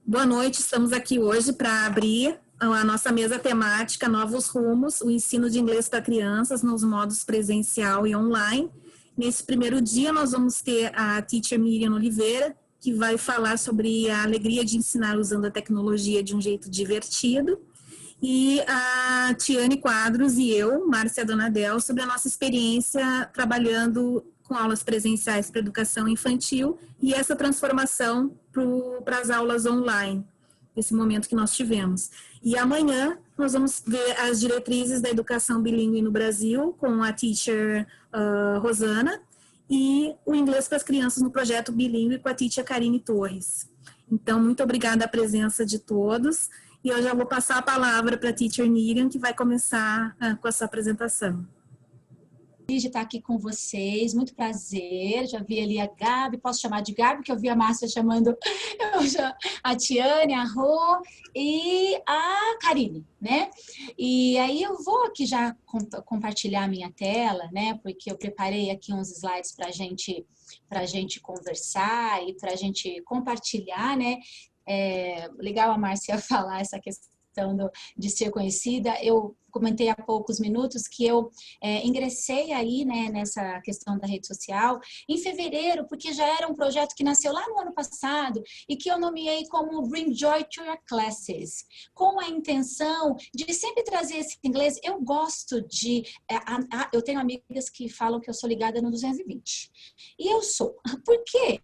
Boa noite, estamos aqui hoje para abrir a nossa mesa temática Novos Rumos, o ensino de inglês para crianças nos modos presencial e online. Nesse primeiro dia nós vamos ter a teacher Miriam Oliveira, que vai falar sobre a alegria de ensinar usando a tecnologia de um jeito divertido. E a Tiane Quadros e eu, Márcia Donadel, sobre a nossa experiência trabalhando com aulas presenciais para educação infantil e essa transformação para as aulas online, esse momento que nós tivemos. E amanhã nós vamos ver as diretrizes da educação bilíngue no Brasil com a teacher Rosana e o inglês para as crianças no projeto bilíngue com a teacher Karine Torres. Então, muito obrigada a presença de todos. E eu já vou passar a palavra para a teacher Miriam, que vai começar com essa apresentação. Feliz de estar aqui com vocês, muito prazer. Já vi ali a Gabi, posso chamar de Gabi, que eu vi a Márcia chamando a Tiane, a Rô e a Karine, né? E aí eu vou aqui já compartilhar a minha tela, né? Porque eu preparei aqui uns slides para a gente conversar e para a gente compartilhar, né? Legal a Márcia falar essa questão de ser conhecida. Eu comentei há poucos minutos que eu ingressei aí, né, nessa questão da rede social em fevereiro, porque já era um projeto que nasceu lá no ano passado e que eu nomeei como Bring Joy to Your Classes, com a intenção de sempre trazer esse inglês. Eu gosto de... eu tenho amigas que falam que eu sou ligada no 220. E eu sou. Por quê?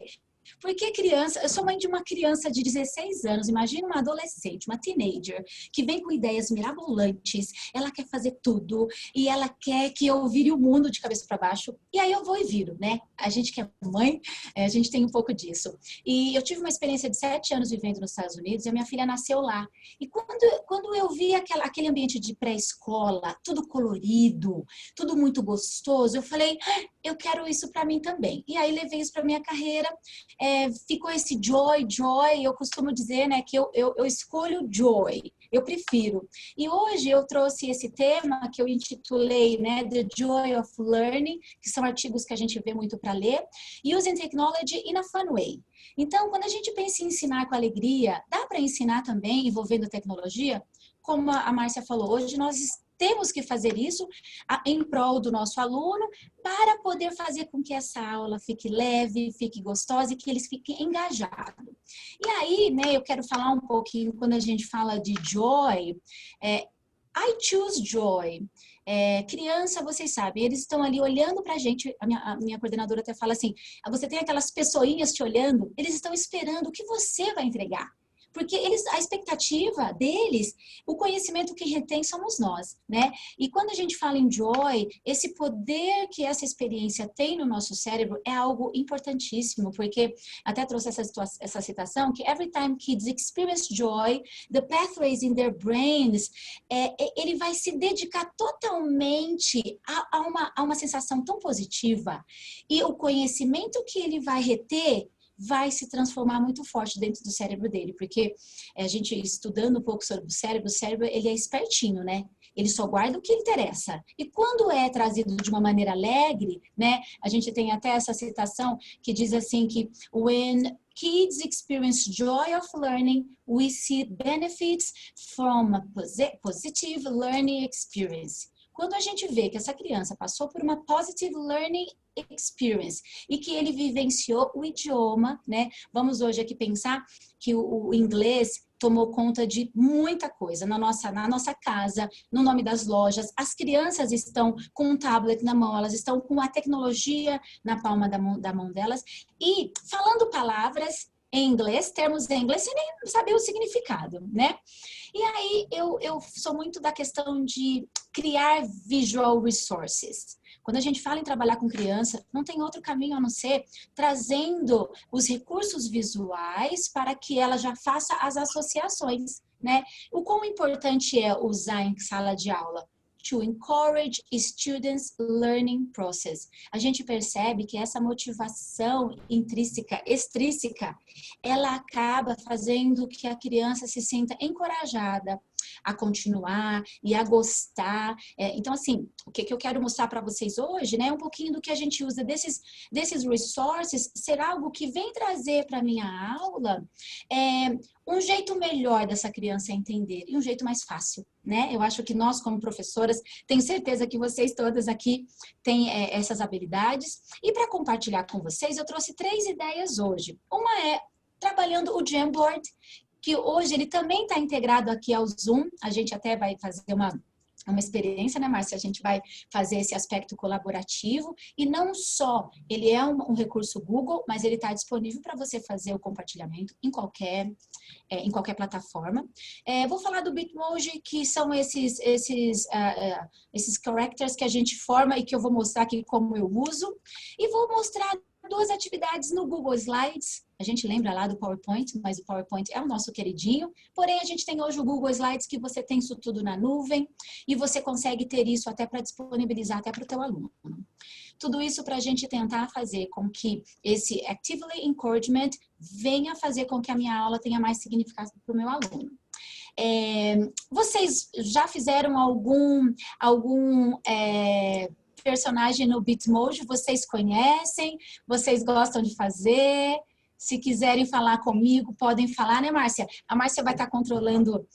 Porque criança, eu sou mãe de uma criança de 16 anos, imagina uma adolescente, uma teenager, que vem com ideias mirabolantes, ela quer fazer tudo, e ela quer que eu vire o mundo de cabeça para baixo, e aí eu vou e viro, né? A gente que é mãe, a gente tem um pouco disso. E eu tive uma experiência de 7 anos vivendo nos Estados Unidos, e a minha filha nasceu lá. E quando eu vi aquele ambiente de pré-escola, tudo colorido, tudo muito gostoso, eu falei, eu quero isso para mim também. E aí levei isso para minha carreira. Ficou esse joy, eu costumo dizer, né, que eu escolho joy, eu prefiro. E hoje eu trouxe esse tema que eu intitulei, né, The Joy of Learning, que são artigos que a gente vê muito para ler, Using Technology in a Fun Way. Então, quando a gente pensa em ensinar com alegria, dá para ensinar também envolvendo tecnologia? Como a Márcia falou, hoje nós temos que fazer isso em prol do nosso aluno para poder fazer com que essa aula fique leve, fique gostosa e que eles fiquem engajados. E aí, né, eu quero falar um pouquinho, quando a gente fala de joy, I choose joy. Criança, vocês sabem, eles estão ali olhando pra gente, a minha coordenadora até fala assim, você tem aquelas pessoinhas te olhando, eles estão esperando o que você vai entregar. Porque a expectativa deles, o conhecimento que retém somos nós, né? E quando a gente fala em joy, esse poder que essa experiência tem no nosso cérebro é algo importantíssimo, porque até trouxe essa citação, que every time kids experience joy, the pathways in their brains, ele vai se dedicar totalmente a uma sensação tão positiva, e o conhecimento que ele vai reter vai se transformar muito forte dentro do cérebro dele, porque a gente estudando um pouco sobre o cérebro ele é espertinho, né? Ele só guarda o que interessa. E quando é trazido de uma maneira alegre, né? A gente tem até essa citação que diz assim que when kids experience joy of learning, we see benefits from a positive learning experience. Quando a gente vê que essa criança passou por uma positive learning experience e que ele vivenciou o idioma, né? Vamos hoje aqui pensar que o inglês tomou conta de muita coisa na nossa casa, no nome das lojas. As crianças estão com um tablet na mão, elas estão com a tecnologia na palma da mão delas e falando palavras em inglês, termos em inglês, sem nem saber o significado, né? E aí eu sou muito da questão de criar visual resources. Quando a gente fala em trabalhar com criança, não tem outro caminho a não ser trazendo os recursos visuais para que ela já faça as associações, né? O quão importante é usar em sala de aula? To encourage students' learning process. A gente percebe que essa motivação extrínseca, ela acaba fazendo que a criança se sinta encorajada a continuar e a gostar. Então, assim, o que eu quero mostrar para vocês hoje, né, é um pouquinho do que a gente usa desses resources, será algo que vem trazer para a minha aula um jeito melhor dessa criança entender e um jeito mais fácil, né? Eu acho que nós, como professoras, tenho certeza que vocês todas aqui têm essas habilidades. E para compartilhar com vocês, eu trouxe 3 ideias hoje. Uma é trabalhando o Jamboard, que hoje ele também está integrado aqui ao Zoom. A gente até vai fazer uma experiência, né, Márcia? A gente vai fazer esse aspecto colaborativo e não só ele é um recurso Google, mas ele está disponível para você fazer o compartilhamento em qualquer plataforma. Vou falar do Bitmoji, que são esses characters que a gente forma e que eu vou mostrar aqui como eu uso. E vou mostrar 2 atividades no Google Slides. A gente lembra lá do PowerPoint, mas o PowerPoint é o nosso queridinho. Porém, a gente tem hoje o Google Slides, que você tem isso tudo na nuvem e você consegue ter isso até para disponibilizar até para o teu aluno. Tudo isso para a gente tentar fazer com que esse Actively Encouragement venha fazer com que a minha aula tenha mais significado para o meu aluno. Vocês já fizeram algum personagem no Bitmoji? Vocês conhecem? Vocês gostam de fazer? Se quiserem falar comigo, podem falar, né, Márcia? A Márcia vai estar controlando,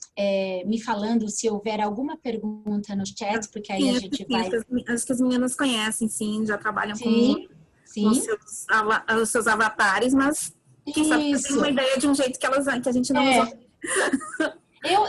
me falando se houver alguma pergunta nos chats, porque aí sim, a gente vai... Acho que as meninas conhecem, sim, já trabalham Sim, com os seus avatares, mas quem sabe você tem uma ideia de um jeito que a gente não usou. Eu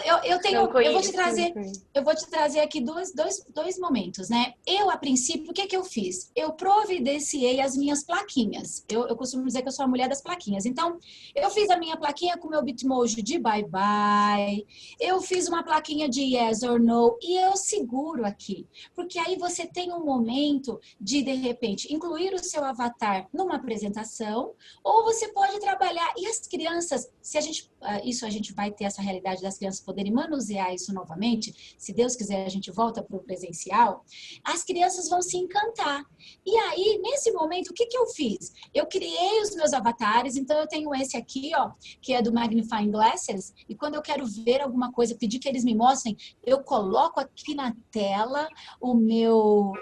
vou te trazer aqui dois momentos, né? Eu, a princípio, o que eu fiz? Eu providenciei as minhas plaquinhas. Eu costumo dizer que eu sou a mulher das plaquinhas. Então, eu fiz a minha plaquinha com o meu Bitmoji de bye-bye. Eu fiz uma plaquinha de yes or no e eu seguro aqui. Porque aí você tem um momento de repente, incluir o seu avatar numa apresentação, ou você pode trabalhar. E as crianças, se a gente... Isso a gente vai ter essa realidade das crianças poderem manusear isso novamente, se Deus quiser a gente volta para o presencial, as crianças vão se encantar. E aí, nesse momento, o que eu fiz? Eu criei os meus avatares, então eu tenho esse aqui, ó, que é do Magnifying Glasses, e quando eu quero ver alguma coisa, pedir que eles me mostrem, eu coloco aqui na tela o meu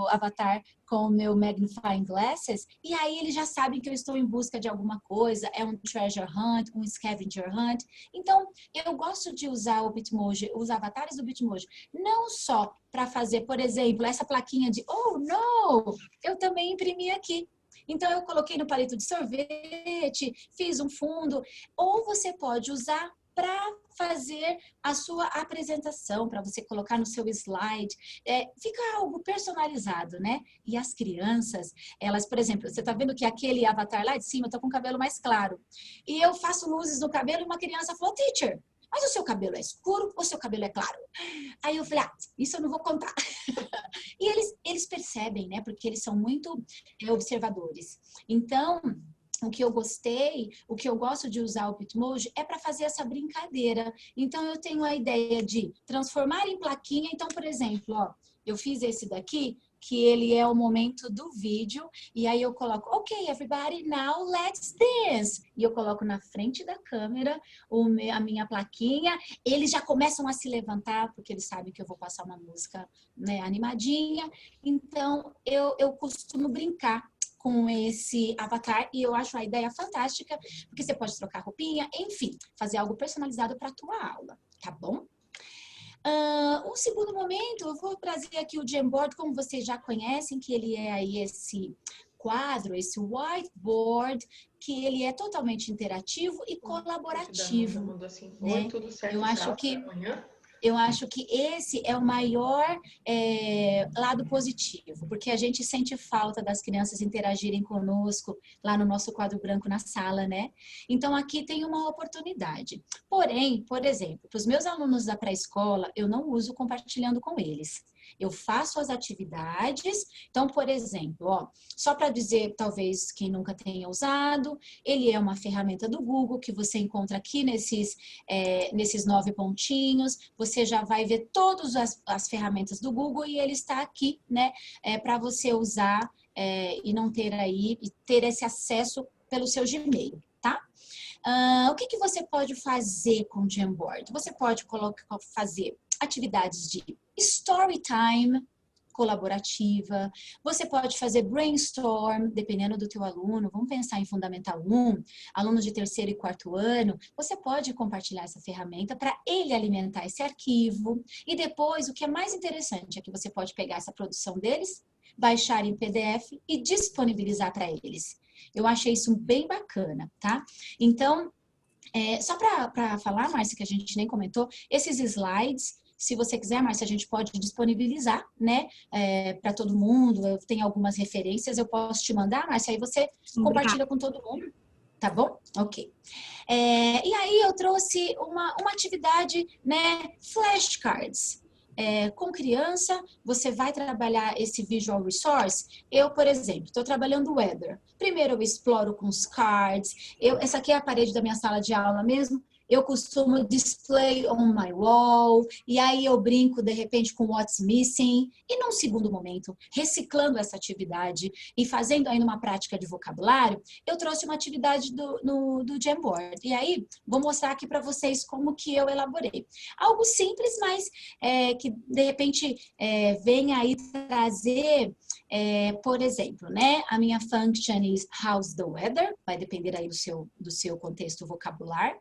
avatar com o meu Magnifying Glasses, e aí eles já sabem que eu estou em busca de alguma coisa, é um treasure hunt, um scavenger hunt. Então, eu gosto de usar o Bitmoji, os avatares do Bitmoji, não só para fazer, por exemplo, essa plaquinha de oh, no, eu também imprimi aqui. Então, eu coloquei no palito de sorvete, fiz um fundo, ou você pode usar para fazer a sua apresentação, para você colocar no seu slide, fica algo personalizado, né? E as crianças, elas, por exemplo, você tá vendo que aquele avatar lá de cima, eu tô com o cabelo mais claro, e eu faço luzes no cabelo e uma criança falou, teacher, mas o seu cabelo é escuro ou o seu cabelo é claro? Aí eu falei, isso eu não vou contar. E eles percebem, né? Porque eles são muito observadores. Então, o que eu gostei, o que eu gosto de usar o Bitmoji é para fazer essa brincadeira. Então, eu tenho a ideia de transformar em plaquinha. Então, por exemplo, ó, eu fiz esse daqui, que ele é o momento do vídeo, e aí eu coloco, ok, everybody, now let's dance. E eu coloco na frente da câmera a minha plaquinha, eles já começam a se levantar, porque eles sabem que eu vou passar uma música, né, animadinha. Então, eu costumo brincar com esse avatar e eu acho a ideia fantástica, porque você pode trocar roupinha, enfim, fazer algo personalizado para a tua aula, tá bom? Um segundo momento, eu vou trazer aqui o Jamboard, como vocês já conhecem, que ele é aí esse quadro, esse whiteboard, que ele é totalmente interativo e colaborativo. Né? Eu acho que esse é o maior lado positivo, porque a gente sente falta das crianças interagirem conosco lá no nosso quadro branco na sala, né? Então, aqui tem uma oportunidade. Porém, por exemplo, para os meus alunos da pré-escola, eu não uso compartilhando com eles. Eu faço as atividades. Então, por exemplo, ó, só para dizer, talvez quem nunca tenha usado, ele é uma ferramenta do Google que você encontra aqui nesses 9 pontinhos. Você já vai ver todas as ferramentas do Google e ele está aqui, né, para você usar e não ter aí, e ter esse acesso pelo seu Gmail. tá? O que você pode fazer com o Jamboard? Você pode fazer atividades de story time, colaborativa, você pode fazer brainstorm, dependendo do teu aluno, vamos pensar em Fundamental 1, alunos de terceiro e quarto ano, você pode compartilhar essa ferramenta para ele alimentar esse arquivo, e depois, o que é mais interessante é que você pode pegar essa produção deles, baixar em PDF e disponibilizar para eles. Eu achei isso bem bacana, tá? Então, só para falar, Márcia, que a gente nem comentou, esses slides, se você quiser, Márcia, a gente pode disponibilizar, né, para todo mundo. Eu tenho algumas referências, eu posso te mandar, Márcia, aí você compartilha com todo mundo, tá bom? Ok. E aí eu trouxe uma atividade, né, flashcards. Com criança, você vai trabalhar esse visual resource. Eu, por exemplo, estou trabalhando weather. Primeiro eu exploro com os cards. Essa aqui é a parede da minha sala de aula mesmo. Eu costumo display on my wall, e aí eu brinco de repente com what's missing, e num segundo momento, reciclando essa atividade e fazendo ainda uma prática de vocabulário, eu trouxe uma atividade do Jamboard. E aí, vou mostrar aqui para vocês como que eu elaborei. Algo simples, mas que de repente vem aí trazer, por exemplo, né? A minha function is how's the weather, vai depender aí do seu contexto vocabular.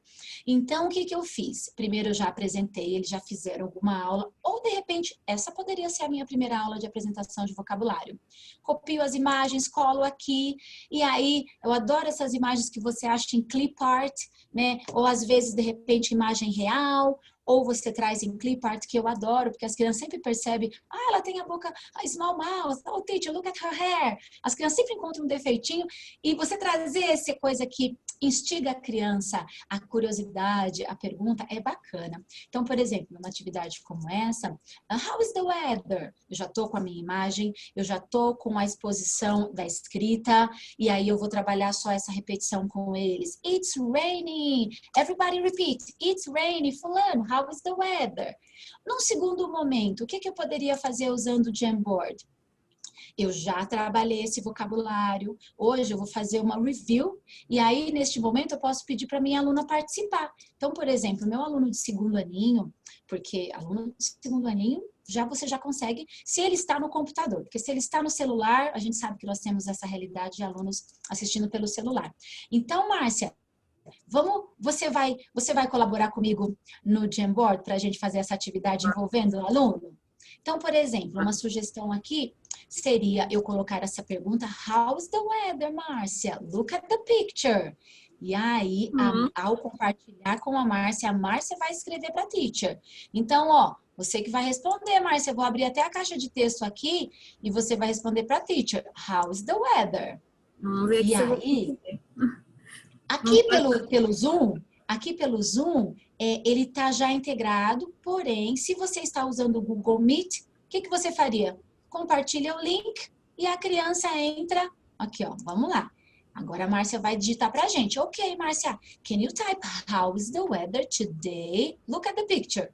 Então, o que eu fiz? Primeiro eu já apresentei, eles já fizeram alguma aula, ou de repente, essa poderia ser a minha primeira aula de apresentação de vocabulário. Copio as imagens, colo aqui, e aí eu adoro essas imagens que você acha em clip art, né? Ou às vezes, de repente, imagem real, ou você traz em clip art, que eu adoro, porque as crianças sempre percebem, ela tem a boca, a small mouth, oh teacher, look at her hair. As crianças sempre encontram um defeitinho, e você trazer essa coisa que instiga a criança, a curiosidade, a pergunta, é bacana. Então, por exemplo, numa atividade como essa, how is the weather? Eu já estou com a minha imagem, eu já estou com a exposição da escrita, e aí eu vou trabalhar só essa repetição com eles. It's raining. Everybody repeat. It's raining. Fulano, how is the weather? Num segundo momento, o que eu poderia fazer usando o Jamboard? Eu já trabalhei esse vocabulário, hoje eu vou fazer uma review, e aí neste momento eu posso pedir para minha aluna participar. Então, por exemplo, meu aluno de segundo aninho, porque aluno de segundo aninho, você já consegue, se ele está no computador, porque se ele está no celular, a gente sabe que nós temos essa realidade de alunos assistindo pelo celular. Então, Márcia, você vai colaborar comigo no Jamboard para a gente fazer essa atividade envolvendo o aluno? Então, por exemplo, uma sugestão aqui seria eu colocar essa pergunta, how's the weather, Márcia? Look at the picture. E aí, ao compartilhar com a Márcia vai escrever para a teacher. Então, ó, você que vai responder, Márcia, eu vou abrir até a caixa de texto aqui e você vai responder para a teacher, how's the weather? Vamos ver e aí, aqui pelo Zoom, ele está já integrado, porém, se você está usando o Google Meet, o que você faria? Compartilha o link e a criança entra. Aqui, ó, vamos lá. Agora a Márcia vai digitar pra gente. Ok, Márcia, can you type how is the weather today? Look at the picture.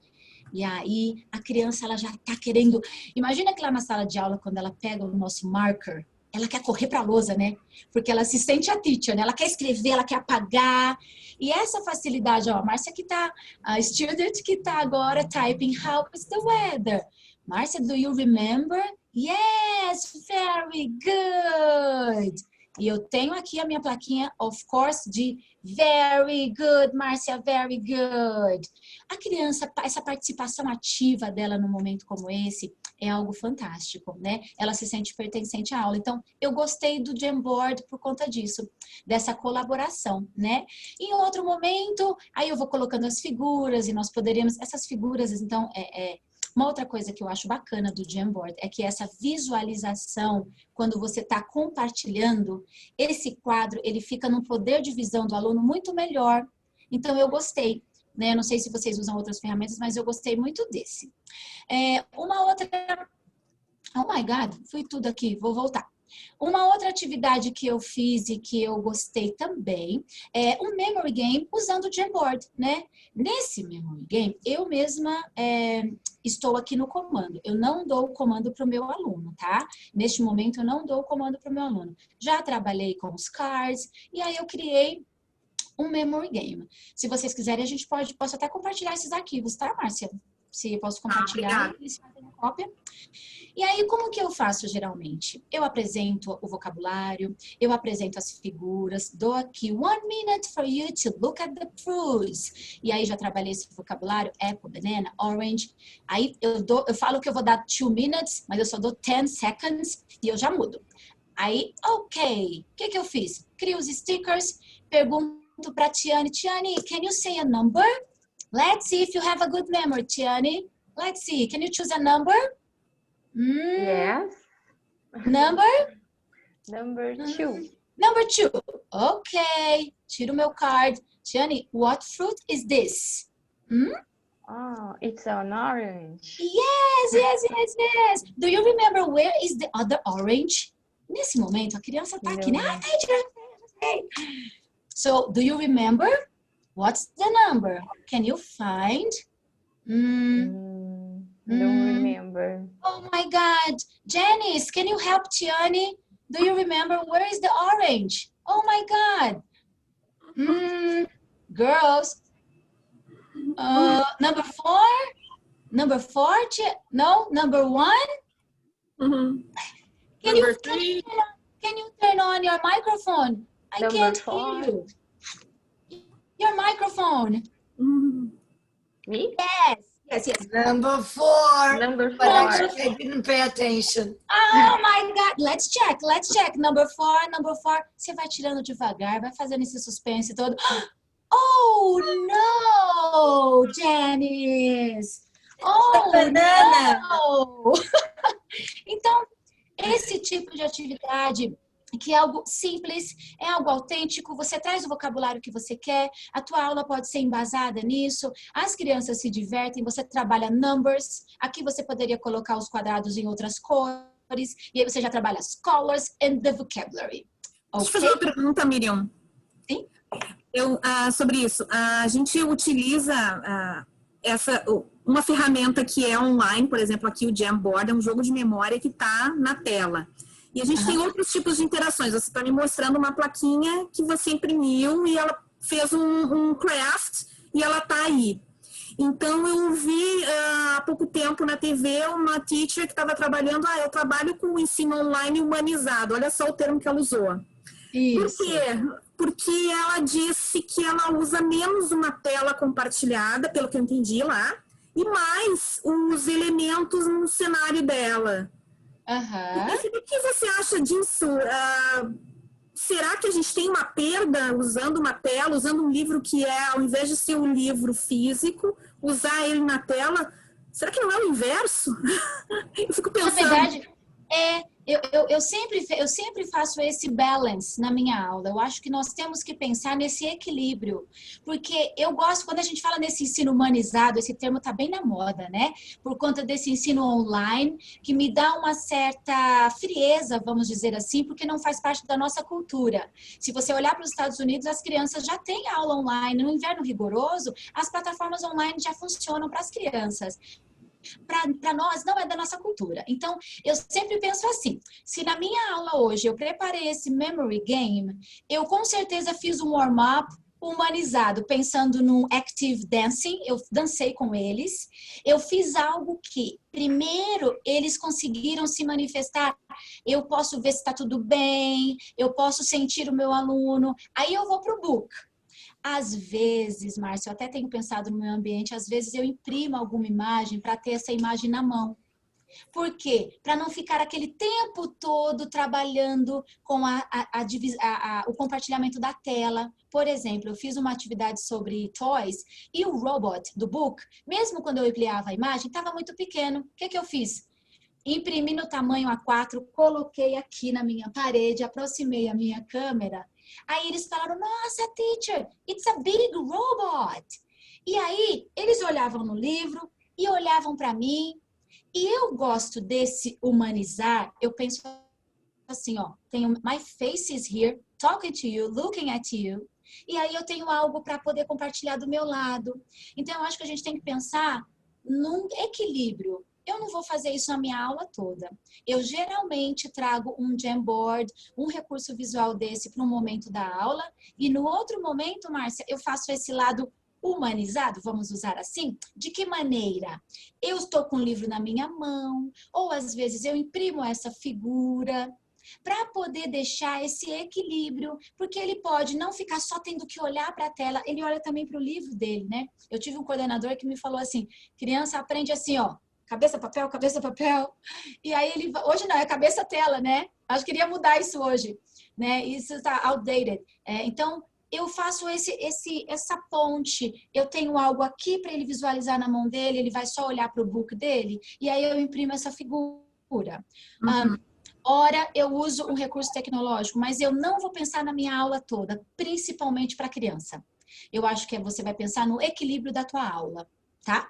E aí a criança, ela já tá querendo... Imagina que lá na sala de aula, quando ela pega o nosso marker, ela quer correr pra lousa, né? Porque ela se sente a teacher, né? Ela quer escrever, ela quer apagar. E essa facilidade, ó, a Márcia que tá, a student que tá agora typing how is the weather. Márcia, do you remember? Yes, very good. E eu tenho aqui a minha plaquinha, of course, de very good, Márcia, very good. A criança, essa participação ativa dela num momento como esse é algo fantástico, né? Ela se sente pertencente à aula. Então, eu gostei do Jamboard por conta disso, dessa colaboração, né? Em outro momento, aí eu vou colocando as figuras e nós poderíamos... Essas figuras, então, uma outra coisa que eu acho bacana do Jamboard é que essa visualização, quando você está compartilhando, esse quadro, ele fica num poder de visão do aluno muito melhor. Então, eu gostei, né? Eu não sei se vocês usam outras ferramentas, mas eu gostei muito desse. Uma outra... Oh my God, fui tudo aqui, vou voltar. Uma outra atividade que eu fiz e que eu gostei também é um memory game usando o Jamboard, né? Nesse memory game, eu mesma estou aqui no comando. Eu não dou o comando para o meu aluno, tá? Neste momento, eu não dou o comando para o meu aluno. Já trabalhei com os cards e aí eu criei um memory game. Se vocês quiserem, a gente posso até compartilhar esses arquivos, tá, Márcia? Se eu posso compartilhar, eles fazem uma cópia. E aí, como que eu faço geralmente? Eu apresento o vocabulário, eu apresento as figuras, dou aqui 1 minute for you to look at the fruits. E aí já trabalhei esse vocabulário, apple, banana, orange. Aí eu falo que eu vou dar 2 minutes, mas eu só dou 10 seconds e eu já mudo. Aí, ok, o que eu fiz? Crio os stickers, pergunto para Tiane, Tiane, can you say a number? Let's see if you have a good memory, Tiane. Let's see, can you choose a number? Yes. Number? Number 2. Number 2. Ok. Tiro meu card. Tiane, what fruit is this? Oh, it's an orange. Yes. Do you remember where is the other orange? Nesse momento, a criança tá aqui, né? So, do you remember? What's the number? Can you find? Don't remember. Oh my God. Janice, can you help Tiani? Do you remember where is the orange? Oh my God. Girls. Number 4? Number 4? No, number 1? Number 3? Can you turn on your microphone? I Number can't 4. hear you. Your microphone. Me? Yes. Number 4. Number 4. But actually, I didn't pay attention. Oh my God. Let's check. Number 4. Você vai tirando devagar, vai fazendo esse suspense todo. Oh no, Janice. Oh banana. no. Então, esse tipo de atividade que é algo simples, é algo autêntico, você traz o vocabulário que você quer, a tua aula pode ser embasada nisso, as crianças se divertem, você trabalha numbers, aqui você poderia colocar os quadrados em outras cores, e aí você já trabalha as colors and the vocabulary. Deixa eu fazer uma pergunta, Miriam. Sim? Sobre isso, a gente utiliza uma ferramenta que é online, por exemplo, aqui o Jamboard, é um jogo de memória que está na tela. E a gente tem outros tipos de interações. Você está me mostrando uma plaquinha que você imprimiu e ela fez um craft e ela está aí. Então, eu vi há pouco tempo na TV uma teacher que estava trabalhando, eu trabalho com o ensino online humanizado. Olha só o termo que ela usou. Isso. Por quê? Porque ela disse que ela usa menos uma tela compartilhada, pelo que eu entendi lá, e mais os elementos no cenário dela. O que você acha disso? Será que a gente tem uma perda usando uma tela, usando um livro que ao invés de ser um livro físico, usar ele na tela? Será que não é o inverso? Eu fico pensando. Na verdade, eu sempre faço esse balance na minha aula. Eu acho que nós temos que pensar nesse equilíbrio. Porque eu gosto, quando a gente fala nesse ensino humanizado, esse termo está bem na moda, né? Por conta desse ensino online, que me dá uma certa frieza, vamos dizer assim, porque não faz parte da nossa cultura. Se você olhar para os Estados Unidos, as crianças já têm aula online. No inverno rigoroso, as plataformas online já funcionam para as crianças. Para nós, não é da nossa cultura. Então, eu sempre penso assim, se na minha aula hoje eu preparei esse memory game, eu com certeza fiz um warm-up humanizado, pensando no active dancing, eu dancei com eles, eu fiz algo que, primeiro, eles conseguiram se manifestar, eu posso ver se está tudo bem, eu posso sentir o meu aluno, aí eu vou para o book. Às vezes, Márcia, eu até tenho pensado no meu ambiente, às vezes eu imprimo alguma imagem para ter essa imagem na mão. Por quê? Para não ficar aquele tempo todo trabalhando com o compartilhamento da tela. Por exemplo, eu fiz uma atividade sobre toys e o robot do book, mesmo quando eu ampliava a imagem, estava muito pequeno. O que eu fiz? Imprimi no tamanho A4, coloquei aqui na minha parede, aproximei a minha câmera. Aí eles falaram, nossa, teacher, it's a big robot. E aí eles olhavam no livro e olhavam para mim. E eu gosto desse humanizar, eu penso assim, ó, tenho my face is here, talking to you, looking at you. E aí eu tenho algo para poder compartilhar do meu lado. Então eu acho que a gente tem que pensar num equilíbrio eu não vou fazer isso na minha aula toda. Eu geralmente trago um Jamboard, um recurso visual desse para um momento da aula, e no outro momento, Márcia, eu faço esse lado humanizado, vamos usar assim? De que maneira? Eu estou com o livro na minha mão, ou às vezes eu imprimo essa figura, para poder deixar esse equilíbrio, porque ele pode não ficar só tendo que olhar para a tela, ele olha também para o livro dele, né? Eu tive um coordenador que me falou assim, criança aprende assim, ó, cabeça, papel, e aí ele, hoje não, é cabeça, tela, né? Acho que queria mudar isso hoje, né? Isso está outdated. Então, eu faço essa ponte, eu tenho algo aqui para ele visualizar na mão dele, ele vai só olhar para o book dele, e aí eu imprimo essa figura. Ora, eu uso um recurso tecnológico, mas eu não vou pensar na minha aula toda, principalmente para criança. Eu acho que você vai pensar no equilíbrio da tua aula, tá?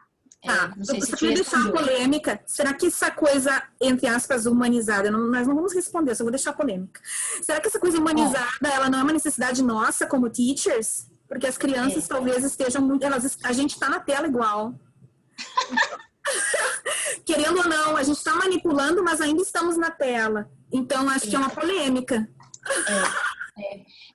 Não sei se eu queria deixar uma polêmica. Será que essa coisa, entre aspas, humanizada, nós não vamos responder, só vou deixar polêmica. Será que essa coisa humanizada, ela não é uma necessidade nossa como teachers? Porque as crianças talvez estejam muito... a gente está na tela igual. Querendo ou não, a gente está manipulando, mas ainda estamos na tela. Então, acho que é uma polêmica.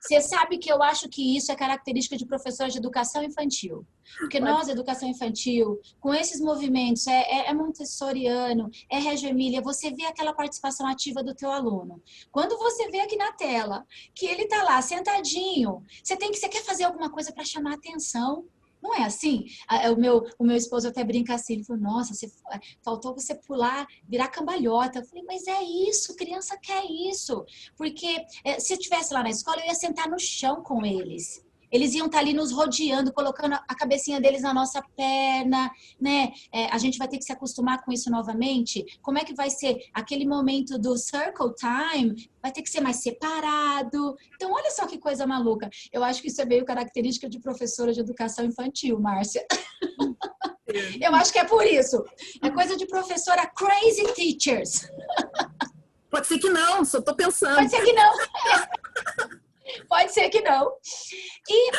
Você sabe que eu acho que isso é característica de professores de educação infantil. Porque nós, educação infantil, com esses movimentos, é montessoriano, é Reggio Emília, você vê aquela participação ativa do teu aluno. Quando você vê aqui na tela, que ele está lá sentadinho, você quer fazer alguma coisa para chamar a atenção. Não é assim? O meu esposo até brinca assim, ele falou, nossa, faltou você pular, virar cambalhota. Eu falei, mas é isso, criança quer isso. Porque se eu estivesse lá na escola, eu ia sentar no chão com eles. Eles iam estar ali nos rodeando, colocando a cabecinha deles na nossa perna, né? A gente vai ter que se acostumar com isso novamente. Como é que vai ser aquele momento do circle time? Vai ter que ser mais separado. Então, olha só que coisa maluca. Eu acho que isso é meio característica de professora de educação infantil, Márcia. Eu acho que é por isso. É coisa de professora crazy teachers. Pode ser que não, só estou pensando. Pode ser que não. Pode ser que não. E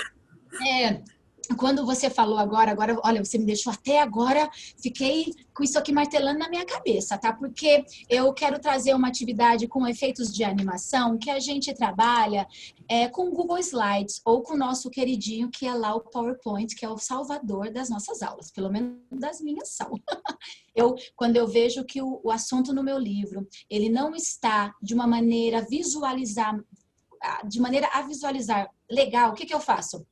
quando você falou agora, olha, você me deixou até agora, fiquei com isso aqui martelando na minha cabeça, tá? Porque eu quero trazer uma atividade com efeitos de animação que a gente trabalha com o Google Slides ou com o nosso queridinho, que é lá o PowerPoint, que é o salvador das nossas aulas, pelo menos das minhas são. Quando eu vejo que o assunto no meu livro, ele não está de uma maneira a visualizar legal, o que eu faço?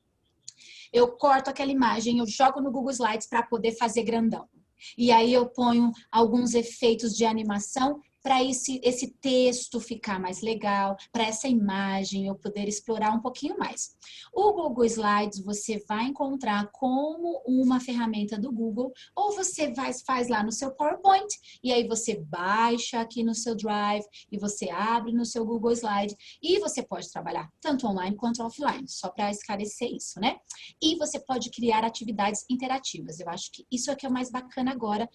Eu corto aquela imagem, eu jogo no Google Slides para poder fazer grandão. E aí eu ponho alguns efeitos de animação para esse texto ficar mais legal, para essa imagem eu poder explorar um pouquinho mais. O Google Slides você vai encontrar como uma ferramenta do Google, ou você faz lá no seu PowerPoint, e aí você baixa aqui no seu Drive, e você abre no seu Google Slide, e você pode trabalhar tanto online quanto offline, só para esclarecer isso, né? E você pode criar atividades interativas. Eu acho que isso é que é o mais bacana agora.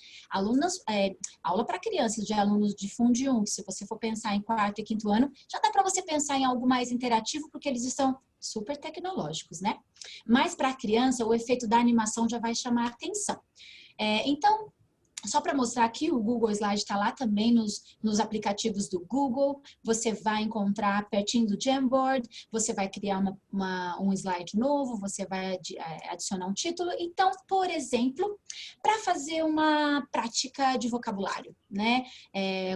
Aula para crianças de alunos de Fundo 1, que se você for pensar em 4º e 5º ano, já dá para você pensar em algo mais interativo, porque eles estão super tecnológicos, né? Mas para a criança, o efeito da animação já vai chamar a atenção. Então, só para mostrar aqui, o Google Slide está lá também nos aplicativos do Google. Você vai encontrar pertinho do Jamboard, você vai criar um slide novo, você vai adicionar um título. Então, por exemplo, para fazer uma prática de vocabulário, né?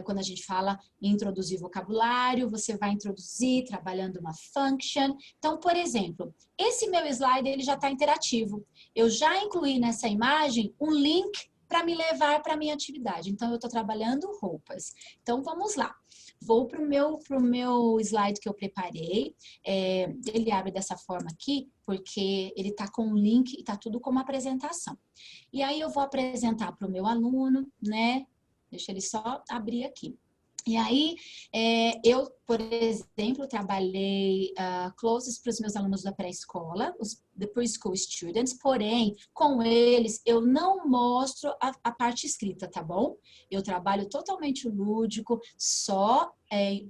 Quando a gente fala em introduzir vocabulário, você vai introduzir trabalhando uma function. Então, por exemplo, esse meu slide ele já está interativo. Eu já incluí nessa imagem um link para me levar para a minha atividade. Então, eu estou trabalhando roupas. Então, vamos lá. Vou para o meu slide que eu preparei. Ele abre dessa forma aqui, porque ele está com um link e está tudo como apresentação. E aí, eu vou apresentar para o meu aluno, né? Deixa ele só abrir aqui. E aí, por exemplo, trabalhei closes para os meus alunos da pré-escola, os the preschool students, porém, com eles eu não mostro a parte escrita, tá bom? Eu trabalho totalmente lúdico, só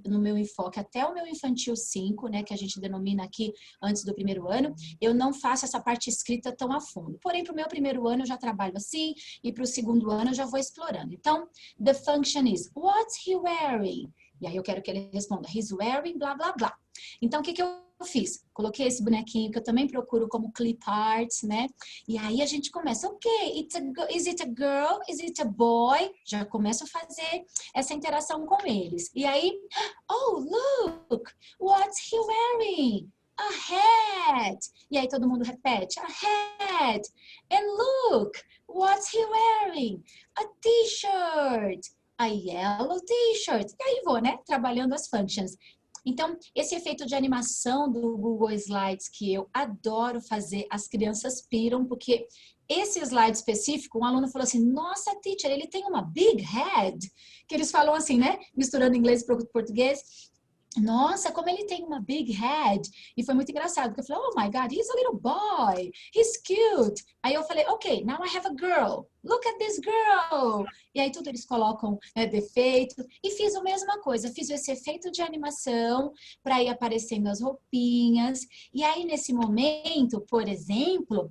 no meu enfoque até o meu infantil 5, né, que a gente denomina aqui antes do primeiro ano, eu não faço essa parte escrita tão a fundo. Porém, para o meu primeiro ano eu já trabalho assim, e para o segundo ano eu já vou explorando. Então, the function is, what's he wearing? E aí eu quero que ele responda, he's wearing blá, blá, blá. Então, o que que eu fiz? Coloquei esse bonequinho que eu também procuro como clip arts, né? E aí a gente começa, ok, is it a girl? Is it a boy? Já começo a fazer essa interação com eles. E aí, oh, look, what's he wearing? A hat. E aí todo mundo repete, a hat. And look, what's he wearing? A t-shirt. A yellow t-shirt. E aí vou, né? Trabalhando as functions. Então, esse efeito de animação do Google Slides que eu adoro fazer, as crianças piram, porque esse slide específico, um aluno falou assim, nossa, teacher, ele tem uma big head. Que eles falam assim, né? Misturando inglês para português. Nossa, como ele tem uma big head. E foi muito engraçado, porque eu falei, oh my God, he's a little boy. He's cute. Aí eu falei, ok, now I have a girl. Look at this girl. E aí tudo eles colocam defeito. E fiz a mesma coisa, fiz esse efeito de animação para ir aparecendo as roupinhas. E aí nesse momento, por exemplo,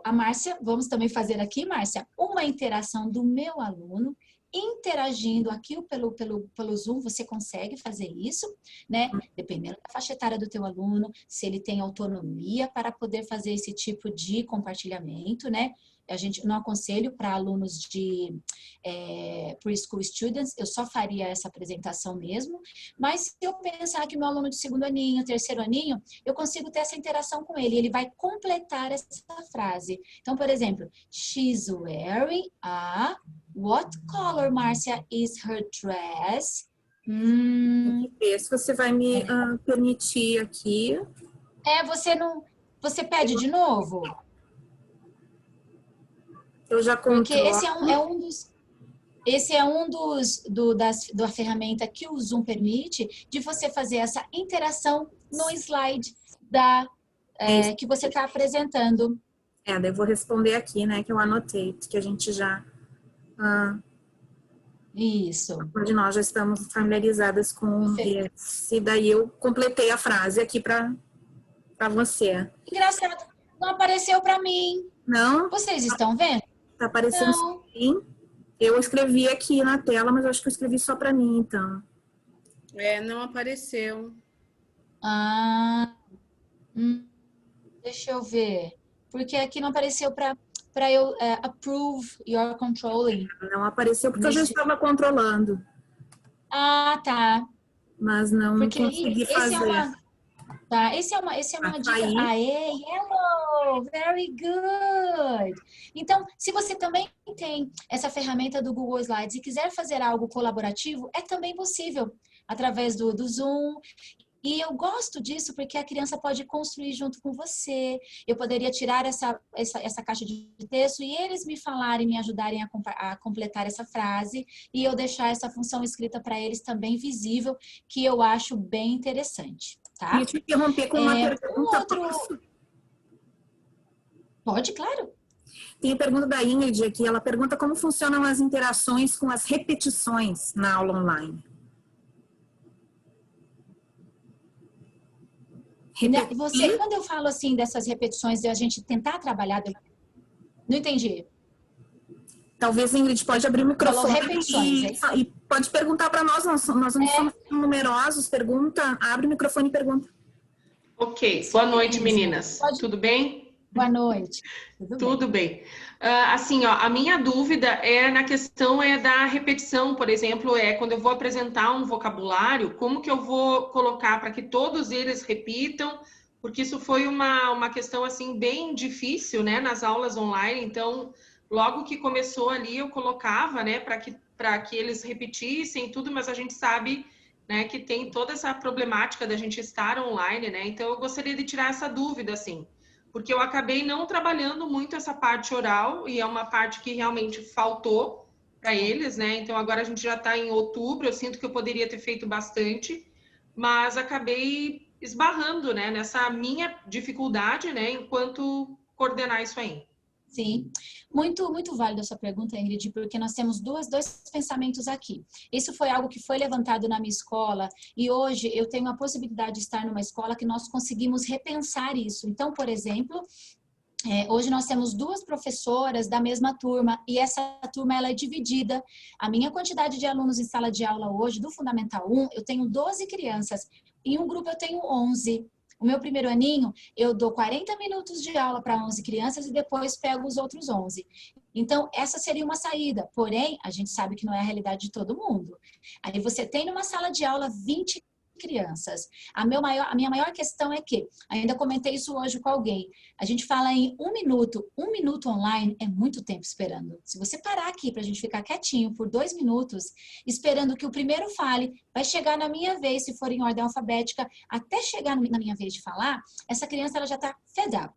a Márcia, vamos também fazer aqui, Márcia, uma interação do meu aluno interagindo aqui pelo Zoom, você consegue fazer isso, né? Dependendo da faixa etária do teu aluno, se ele tem autonomia para poder fazer esse tipo de compartilhamento, né? A gente não aconselho para alunos de preschool students, eu só faria essa apresentação mesmo, mas se eu pensar que meu aluno de segundo aninho, terceiro aninho, eu consigo ter essa interação com ele, ele vai completar essa frase. Então, por exemplo, she's wearing a... What color, Márcia, is her dress? Se você vai me permitir aqui. Você não... Você pede de novo? Eu já controlo. Porque esse é um dos da ferramenta que o Zoom permite de você fazer essa interação no slide que você está apresentando. Daí eu vou responder aqui, né, que eu anotei, que a gente já... Isso. Onde nós já estamos familiarizadas com esse. E daí eu completei a frase aqui para você. Engraçado, não apareceu para mim. Não? Vocês estão vendo? Tá aparecendo sim. Eu escrevi aqui na tela, mas eu acho que eu escrevi só para mim, então. Não apareceu. Deixa eu ver. Porque aqui não apareceu para eu approve your controlling. Não apareceu porque eu já estava controlando. Tá. Mas não consegui fazer. Esse é uma dica. Aê, yellow! Very good! Então, se você também tem essa ferramenta do Google Slides e quiser fazer algo colaborativo, é também possível, através do Zoom. E eu gosto disso porque a criança pode construir junto com você. Eu poderia tirar essa caixa de texto e eles me falarem, me ajudarem a completar essa frase e eu deixar essa função escrita para eles também visível, que eu acho bem interessante. Tá? Deixa eu interromper com uma pergunta. Pode, claro. Tem a pergunta da Ingrid aqui. Ela pergunta como funcionam as interações com as repetições na aula online. Quando eu falo assim dessas repetições de a gente tentar trabalhar... Não entendi. Talvez, Ingrid, pode abrir o microfone e pode perguntar para nós. Nós não somos numerosos. Pergunta, abre o microfone e pergunta. Ok. Boa noite, meninas. Tudo bem? Boa noite. Tudo bem. Assim, ó, a minha dúvida é na questão da repetição, por exemplo, quando eu vou apresentar um vocabulário, como que eu vou colocar para que todos eles repitam? Porque isso foi uma questão, assim, bem difícil, né, nas aulas online. Então, logo que começou ali, eu colocava, né, para que eles repetissem tudo, mas a gente sabe, né, que tem toda essa problemática da gente estar online, né? Então, eu gostaria de tirar essa dúvida, assim, porque eu acabei não trabalhando muito essa parte oral e é uma parte que realmente faltou para eles, né? Então, agora a gente já está em outubro, eu sinto que eu poderia ter feito bastante, mas acabei esbarrando, né, nessa minha dificuldade, né, enquanto coordenar isso aí. Sim, muito válida a sua pergunta, Ingrid, porque nós temos dois pensamentos aqui. Isso foi algo que foi levantado na minha escola e hoje eu tenho a possibilidade de estar numa escola que nós conseguimos repensar isso. Então, por exemplo, hoje nós temos 2 professoras da mesma turma e essa turma ela é dividida. A minha quantidade de alunos em sala de aula hoje, do Fundamental 1, eu tenho 12 crianças. Em um grupo eu tenho 11. O meu primeiro aninho, eu dou 40 minutos de aula para 11 crianças e depois pego os outros 11. Então, essa seria uma saída. Porém, a gente sabe que não é a realidade de todo mundo. Aí você tem numa sala de aula 20 crianças. A minha maior questão é que, ainda comentei isso hoje com alguém, a gente fala em 1 minuto. 1 minuto online é muito tempo esperando. Se você parar aqui para a gente ficar quietinho por 2 minutos, esperando que o primeiro fale, vai chegar na minha vez, se for em ordem alfabética, até chegar na minha vez de falar, essa criança ela já está fed up.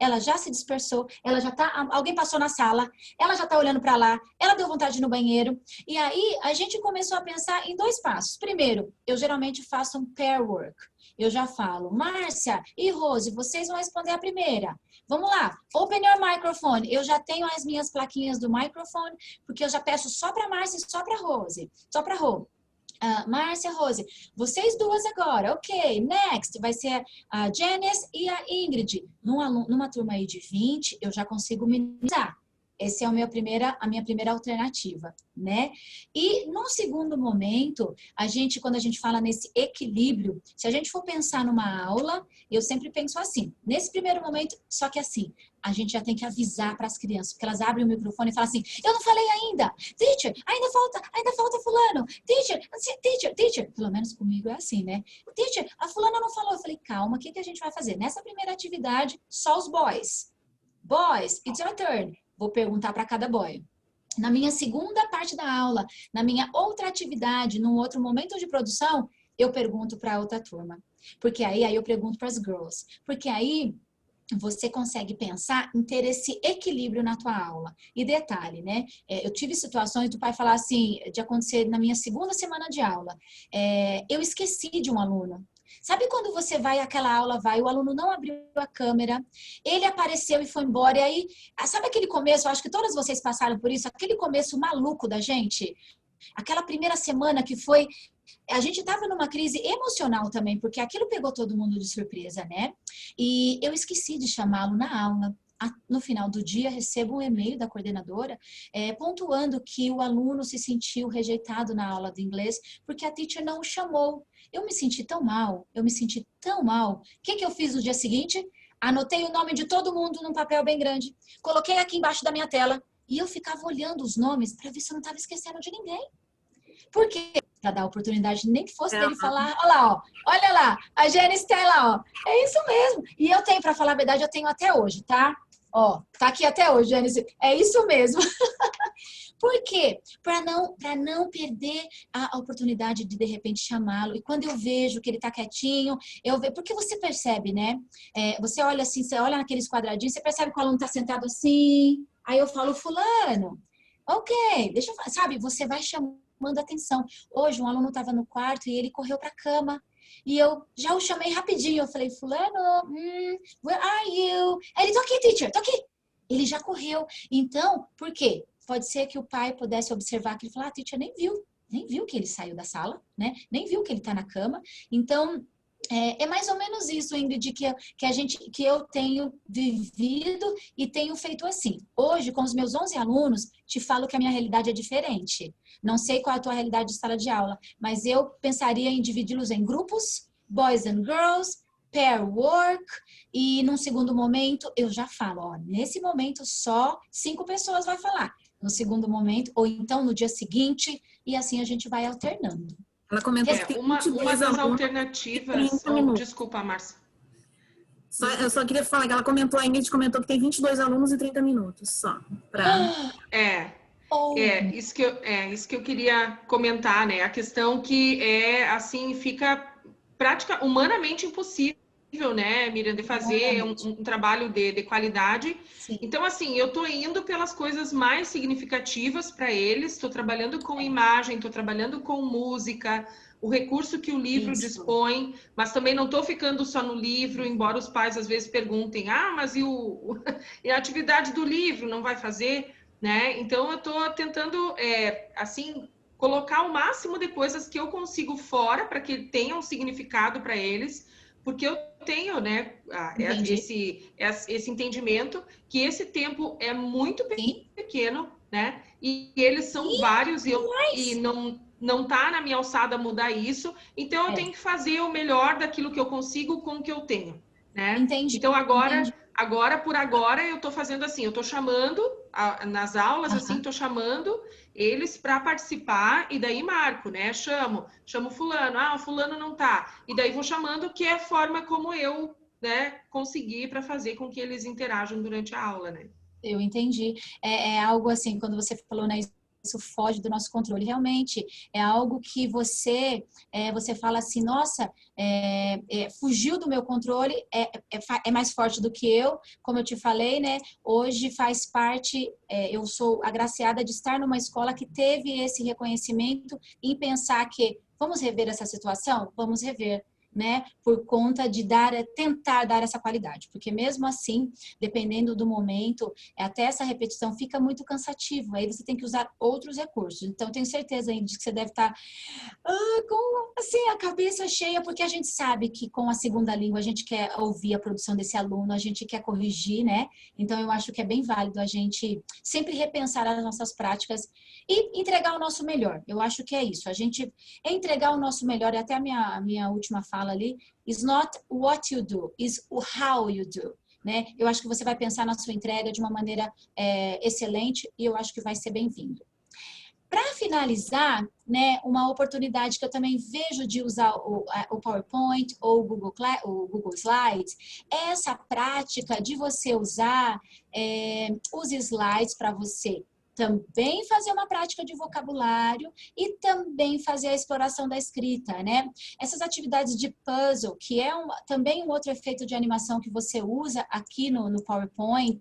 Ela já se dispersou, ela já tá, alguém passou na sala, ela já tá olhando para lá, ela deu vontade de ir no banheiro. E aí a gente começou a pensar em 2 passos. Primeiro, eu geralmente faço um pair work. Eu já falo, Márcia e Rose, vocês vão responder a primeira. Vamos lá, open your microphone. Eu já tenho as minhas plaquinhas do microphone, porque eu já peço só para Márcia e só para Rose, só para Rô. Márcia, Rose, vocês 2 agora, ok, next, vai ser a Janice e a Ingrid. Numa turma aí de 20, eu já consigo minimizar. Essa é a minha primeira alternativa, né? E num segundo momento, quando a gente fala nesse equilíbrio, se a gente for pensar numa aula, eu sempre penso assim, nesse primeiro momento, só que assim, a gente já tem que avisar para as crianças, porque elas abrem o microfone e falam assim, eu não falei ainda, teacher, ainda falta fulano, teacher, pelo menos comigo é assim, né? Teacher, a fulana não falou, eu falei, calma, o que a gente vai fazer? Nessa primeira atividade, só os boys. Boys, it's your turn. Vou perguntar para cada boy. Na minha segunda parte da aula, na minha outra atividade, num outro momento de produção, eu pergunto para outra turma. Porque aí eu pergunto para as girls. Porque aí você consegue pensar em ter esse equilíbrio na tua aula. E detalhe, né? Eu tive situações do pai falar assim, de acontecer na minha segunda semana de aula. Eu esqueci de um aluno. Sabe quando você vai àquela aula, o aluno não abriu a câmera, ele apareceu e foi embora, e aí, sabe aquele começo, eu acho que todas vocês passaram por isso, aquele começo maluco da gente? Aquela primeira semana que foi, a gente estava numa crise emocional também, porque aquilo pegou todo mundo de surpresa, né? E eu esqueci de chamá-lo na aula. No final do dia, recebo um e-mail da coordenadora pontuando que o aluno se sentiu rejeitado na aula de inglês porque a teacher não o chamou. Eu me senti tão mal, O que eu fiz no dia seguinte? Anotei o nome de todo mundo num papel bem grande, coloquei aqui embaixo da minha tela e eu ficava olhando os nomes para ver se eu não estava esquecendo de ninguém. Por quê? Para dar a oportunidade, nem que fosse dele falar, olha lá, a Janice está lá, ó. É isso mesmo. E eu tenho, para falar a verdade, eu tenho até hoje, tá? Ó, tá aqui até hoje, Janice. É isso mesmo. Por quê? Para não perder a oportunidade de repente chamá-lo. E quando eu vejo que ele tá quietinho, porque você percebe, né? Você olha assim, você olha naqueles quadradinhos, você percebe que o aluno tá sentado assim. Aí eu falo, fulano, ok, deixa eu falar. Sabe, você vai chamando atenção. Hoje um aluno estava no quarto e ele correu para a cama. E eu já o chamei rapidinho. Eu falei, fulano, where are you? Aí ele, tô aqui, teacher, tô aqui. Ele já correu. Então, por quê? Pode ser que o pai pudesse observar que ele falou, teacher nem viu que ele saiu da sala, né? Nem viu que ele tá na cama. Então, é mais ou menos isso, Ingrid, que eu tenho vivido e tenho feito assim. Hoje, com os meus 11 alunos, te falo que a minha realidade é diferente. Não sei qual é a tua realidade de sala de aula, mas eu pensaria em dividi-los em grupos, boys and girls, pair work, e num segundo momento, eu já falo, nesse momento só 5 pessoas vai falar. No segundo momento, ou então no dia seguinte, e assim a gente vai alternando. Ela comentou que tem uma das alternativas... desculpa, Márcia. Eu só queria falar que a Ingrid comentou que tem 22 alunos e 30 minutos só. Isso que eu queria comentar, né? A questão que assim, fica humanamente impossível, né, Miriam, de fazer um trabalho de qualidade. Sim. Então, assim, eu tô indo pelas coisas mais significativas para eles, estou trabalhando com imagem, estou trabalhando com música, o recurso que o livro Isso. dispõe, mas também não estou ficando só no livro, embora os pais às vezes perguntem, mas e a atividade do livro não vai fazer, né? Então eu estou tentando, assim, colocar o máximo de coisas que eu consigo fora para que tenham um significado para eles, porque eu tenho, né, esse entendimento que esse tempo é muito pequeno, né? E eles são vários e não tá na minha alçada mudar isso. Então eu tenho que fazer o melhor daquilo que eu consigo com o que eu tenho, né? Entendi. Então agora eu tô fazendo assim, eu tô chamando nas aulas assim, tô chamando eles para participar e daí marco, né? Chamo fulano, o fulano não tá. E daí vou chamando, que é a forma como eu, né, consegui para fazer com que eles interajam durante a aula, né? Eu entendi. É algo assim, quando você falou, né, isso foge do nosso controle. Realmente, é algo que você fala assim, nossa, fugiu do meu controle, é mais forte do que eu. Como eu te falei, né, hoje faz parte, eu sou agraciada de estar numa escola que teve esse reconhecimento e pensar que vamos rever essa situação? Vamos rever. Né, por conta de tentar dar essa qualidade, porque mesmo assim, dependendo do momento, até essa repetição fica muito cansativo, aí você tem que usar outros recursos. Então, eu tenho certeza de que você deve estar com assim, a cabeça cheia, porque a gente sabe que com a segunda língua a gente quer ouvir a produção desse aluno, a gente quer corrigir, né? Então, eu acho que é bem válido a gente sempre repensar as nossas práticas e entregar o nosso melhor. Eu acho que é isso, a gente entregar o nosso melhor, e até a minha última fala ali, is not what you do, is how you do, né? Eu acho que você vai pensar na sua entrega de uma maneira excelente e eu acho que vai ser bem-vindo. Para finalizar, né, uma oportunidade que eu também vejo de usar o PowerPoint ou o Google Slides é essa prática de você usar os slides para você também fazer uma prática de vocabulário e também fazer a exploração da escrita, né? Essas atividades de puzzle, que é também um outro efeito de animação que você usa aqui no PowerPoint,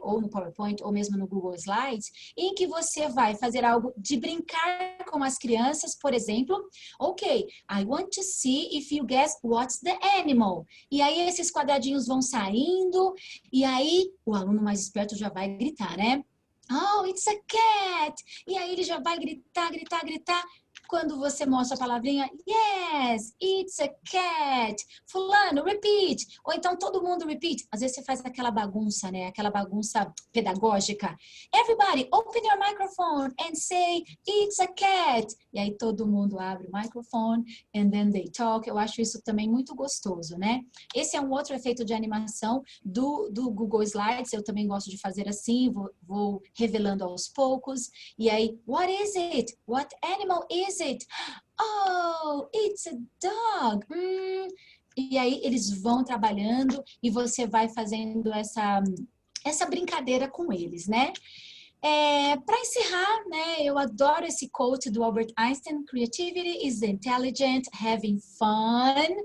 ou no PowerPoint, ou mesmo no Google Slides, em que você vai fazer algo de brincar com as crianças, por exemplo, ok, I want to see if you guess what's the animal. E aí esses quadradinhos vão saindo, e aí o aluno mais esperto já vai gritar, né? Oh, it's a cat! E aí ele já vai gritar, gritar, gritar. Quando você mostra a palavrinha, yes, it's a cat. Fulano, repeat. Ou então todo mundo repeat. Às vezes você faz aquela bagunça, né? Aquela bagunça pedagógica. Everybody, open your microphone and say, it's a cat. E aí todo mundo abre o microfone and then they talk. Eu acho isso também muito gostoso, né? Esse é um outro efeito de animação do Google Slides. Eu também gosto de fazer assim, vou revelando aos poucos. E aí, what is it? What animal is it? Oh, it's a dog. E aí eles vão trabalhando e você vai fazendo essa brincadeira com eles, né? Para encerrar, né, eu adoro esse quote do Albert Einstein: Creativity is intelligent, having fun.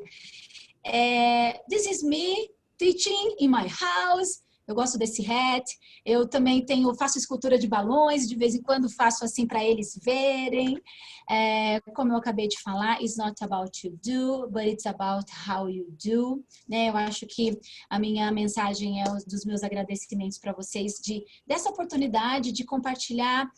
This is me teaching in my house. Eu gosto desse hat. Eu também faço escultura de balões, de vez em quando faço assim para eles verem. Como eu acabei de falar, it's not about you do, but it's about how you do. Né? Eu acho que a minha mensagem é dos meus agradecimentos para vocês dessa oportunidade de compartilhar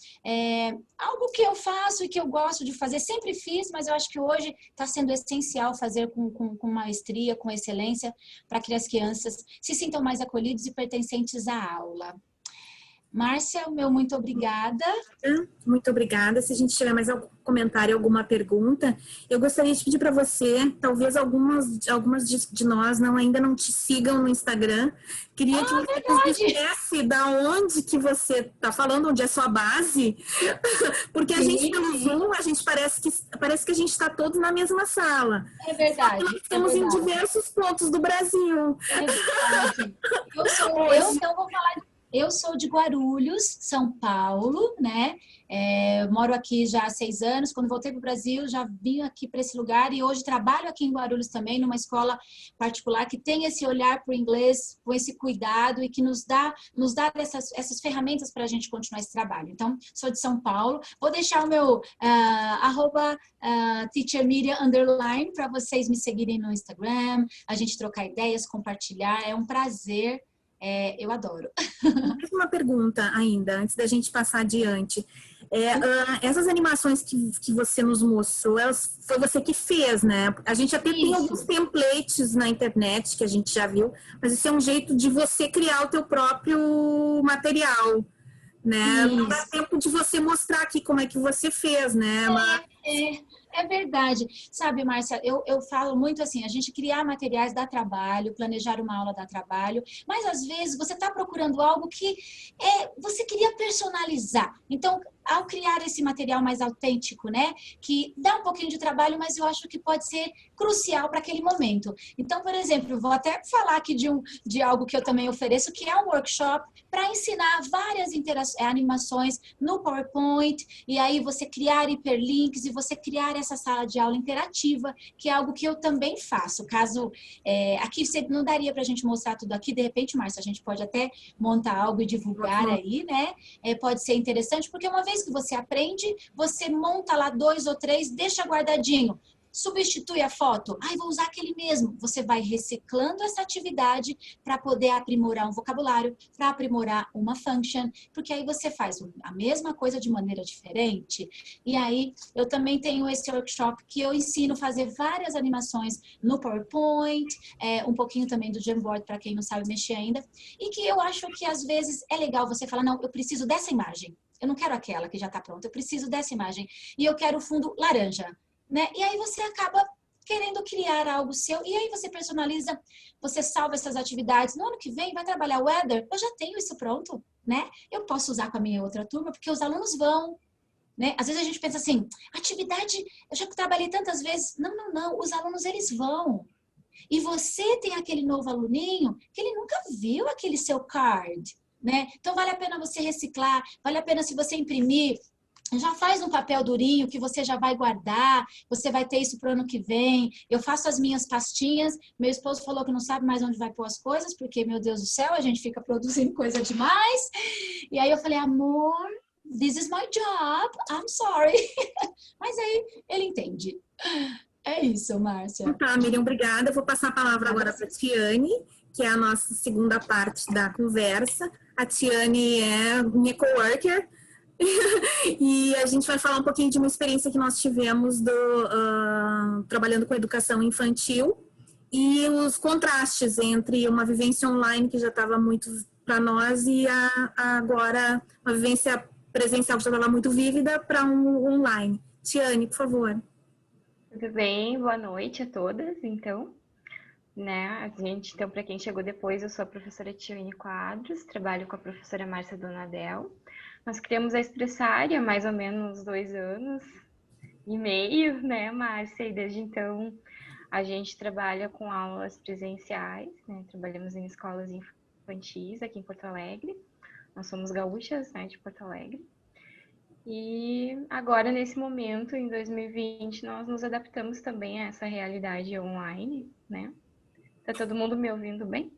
algo que eu faço e que eu gosto de fazer. Sempre fiz, mas eu acho que hoje está sendo essencial fazer com maestria, com excelência, para que as crianças se sintam mais acolhidos e pertencentes à aula. Márcia, meu muito obrigada. Muito obrigada. Se a gente tiver mais algum comentário, alguma pergunta, eu gostaria de pedir para você, talvez algumas de nós ainda não te sigam no Instagram. Queria que você nos dissesse da onde que você está falando, onde é a sua base, porque a gente pelo Zoom, a gente parece que a gente está todos na mesma sala. É verdade. Nós estamos em diversos pontos do Brasil. É verdade. Eu então vou falar Eu sou de Guarulhos, São Paulo, né? Moro aqui já há 6 anos. Quando voltei para o Brasil, já vim aqui para esse lugar e hoje trabalho aqui em Guarulhos também, numa escola particular que tem esse olhar para o inglês, com esse cuidado e que nos dá essas ferramentas para a gente continuar esse trabalho. Então, sou de São Paulo. Vou deixar o meu @teachermiriam_ para vocês me seguirem no Instagram, a gente trocar ideias, compartilhar. É um prazer. Eu adoro. Mais uma pergunta ainda, antes da gente passar adiante. Essas animações que você nos mostrou, foi você que fez, né? A gente até tem alguns templates na internet que a gente já viu, mas isso é um jeito de você criar o teu próprio material, né? Não dá tempo de você mostrar aqui como é que você fez, né? É verdade. Sabe, Márcia, eu falo muito assim, a gente criar materiais dá trabalho, planejar uma aula dá trabalho, mas às vezes você está procurando algo que você queria personalizar. Então, ao criar esse material mais autêntico, né, que dá um pouquinho de trabalho, mas eu acho que pode ser crucial para aquele momento. Então, por exemplo, vou até falar aqui de algo que eu também ofereço, que é um workshop para ensinar várias animações no PowerPoint, e aí você criar hiperlinks e você criar essa sala de aula interativa, que é algo que eu também faço. Caso aqui não daria para a gente mostrar tudo aqui, de repente, Márcia, a gente pode até montar algo e divulgar aí, né? Pode ser interessante, porque uma vez que você aprende, você monta lá 2 ou 3, deixa guardadinho. Substitui a foto. Vou usar aquele mesmo. Você vai reciclando essa atividade para poder aprimorar um vocabulário, para aprimorar uma function, porque aí você faz a mesma coisa de maneira diferente. E aí, eu também tenho esse workshop que eu ensino a fazer várias animações no PowerPoint, um pouquinho também do Jamboard para quem não sabe mexer ainda, e que eu acho que às vezes é legal você falar, não, eu preciso dessa imagem. Eu não quero aquela que já está pronta, eu preciso dessa imagem. E eu quero o fundo laranja. Né? E aí você acaba querendo criar algo seu, e aí você personaliza, você salva essas atividades. No ano que vem vai trabalhar o Weather, eu já tenho isso pronto, né? Eu posso usar com a minha outra turma, porque os alunos vão, né? Às vezes a gente pensa assim, atividade, eu já trabalhei tantas vezes. Não, os alunos eles vão. E você tem aquele novo aluninho que ele nunca viu aquele seu card, né? Então vale a pena você reciclar, vale a pena se você imprimir. Já faz um papel durinho que você já vai guardar, você vai ter isso para o ano que vem. Eu faço as minhas pastinhas, meu esposo falou que não sabe mais onde vai pôr as coisas, porque, meu Deus do céu, a gente fica produzindo coisa demais. E aí eu falei, amor, this is my job, I'm sorry. Mas aí ele entende. É isso, Márcia. Tá, Miriam, obrigada. Eu vou passar a palavra agora para a Tiane, que é a nossa segunda parte da conversa. A Tiane é minha coworker. E a gente vai falar um pouquinho de uma experiência que nós tivemos trabalhando com educação infantil e os contrastes entre uma vivência online que já estava muito para nós e agora uma vivência presencial que já estava muito vívida para um online. Tiane, por favor. Tudo bem? Boa noite a todas, então. Né? Então, para quem chegou depois, eu sou a professora Tiane Quadros, trabalho com a professora Márcia Donadel. Nós criamos a Expressária há mais ou menos 2 anos e meio, né, Márcia? E desde então a gente trabalha com aulas presenciais, né? Trabalhamos em escolas infantis aqui em Porto Alegre. Nós somos gaúchas, né, de Porto Alegre. E agora, nesse momento, em 2020, nós nos adaptamos também a essa realidade online, né? Tá todo mundo me ouvindo bem?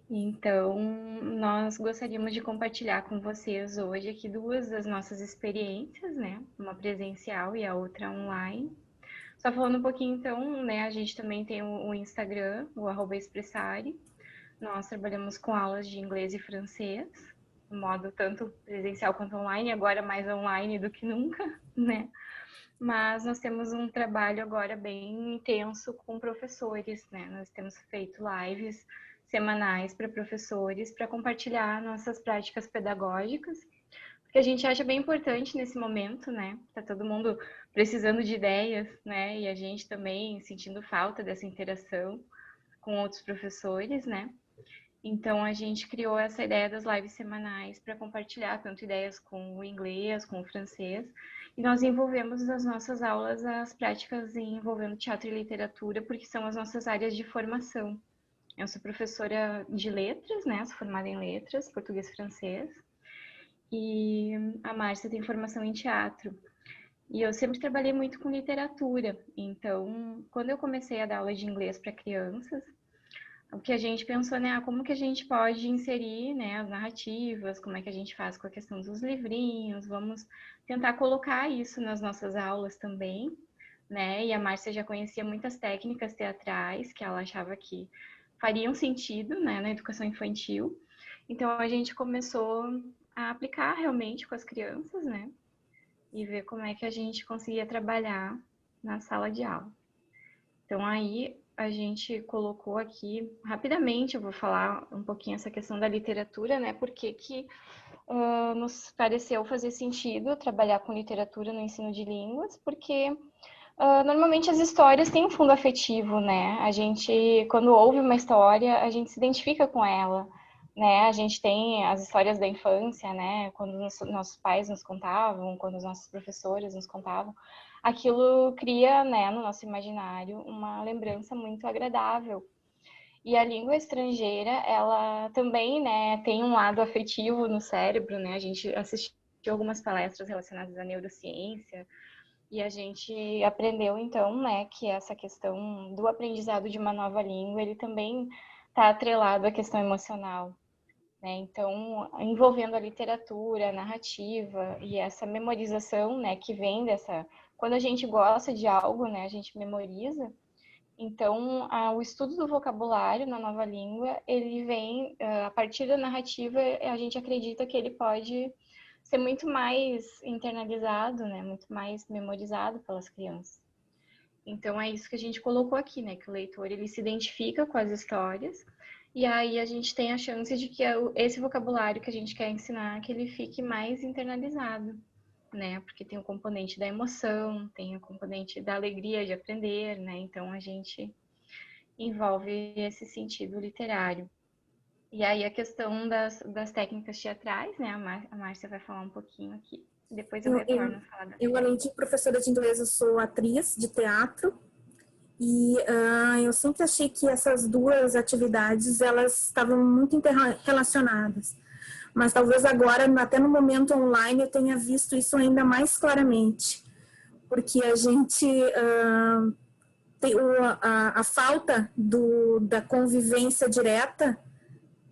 Então, nós gostaríamos de compartilhar com vocês hoje aqui 2 das nossas experiências, né? Uma presencial e a outra online. Só falando um pouquinho, então, né? A gente também tem o Instagram, o @expressari. Nós trabalhamos com aulas de inglês e francês, no modo tanto presencial quanto online, agora mais online do que nunca, né? Mas nós temos um trabalho agora bem intenso com professores, né? Nós temos feito lives semanais para professores para compartilhar nossas práticas pedagógicas, porque a gente acha bem importante nesse momento, né? Tá todo mundo precisando de ideias, né? E a gente também sentindo falta dessa interação com outros professores, né? Então a gente criou essa ideia das lives semanais para compartilhar tanto ideias com o inglês, com o francês, e nós envolvemos nas nossas aulas as práticas envolvendo teatro e literatura, porque são as nossas áreas de formação. Eu sou professora de letras, né? Sou formada em letras, português e francês. E a Márcia tem formação em teatro. E eu sempre trabalhei muito com literatura. Então, quando eu comecei a dar aula de inglês para crianças, o que a gente pensou, né, como que a gente pode inserir, né, as narrativas, como é que a gente faz com a questão dos livrinhos, vamos tentar colocar isso nas nossas aulas também, né, e a Márcia já conhecia muitas técnicas teatrais que ela achava que fariam sentido, né, na educação infantil, então a gente começou a aplicar realmente com as crianças, né, e ver como é que a gente conseguia trabalhar na sala de aula. Então aí a gente colocou aqui, rapidamente, eu vou falar um pouquinho essa questão da literatura, né? Porque que nos pareceu fazer sentido trabalhar com literatura no ensino de línguas, porque normalmente as histórias têm um fundo afetivo, né? A gente, quando ouve uma história, a gente se identifica com ela, né? A gente tem as histórias da infância, né? Quando nossos pais nos contavam, quando os nossos professores nos contavam, aquilo cria, né, no nosso imaginário uma lembrança muito agradável. E a língua estrangeira, ela também, né, tem um lado afetivo no cérebro, né? A gente assistiu algumas palestras relacionadas à neurociência e a gente aprendeu, então, né, que essa questão do aprendizado de uma nova língua, ele também está atrelado à questão emocional. Então, envolvendo a literatura, a narrativa e essa memorização, né, que vem dessa... Quando a gente gosta de algo, né, a gente memoriza. Então, o estudo do vocabulário na nova língua, ele vem, a partir da narrativa, a gente acredita que ele pode ser muito mais internalizado, né, muito mais memorizado pelas crianças. Então, é isso que a gente colocou aqui, né, que o leitor, ele se identifica com as histórias. E aí a gente tem a chance de que esse vocabulário que a gente quer ensinar, que ele fique mais internalizado, né? Porque tem o componente da emoção, tem o componente da alegria de aprender, né? Então a gente envolve esse sentido literário. E aí a questão das técnicas teatrais, né? A Márcia vai falar um pouquinho aqui. Depois eu retorno a falar da... Eu, além de professora de inglês, eu sou atriz de teatro. E eu sempre achei que essas duas atividades, elas estavam muito interrelacionadas. Mas talvez agora, até no momento online, eu tenha visto isso ainda mais claramente. Porque a gente tem a falta da convivência direta,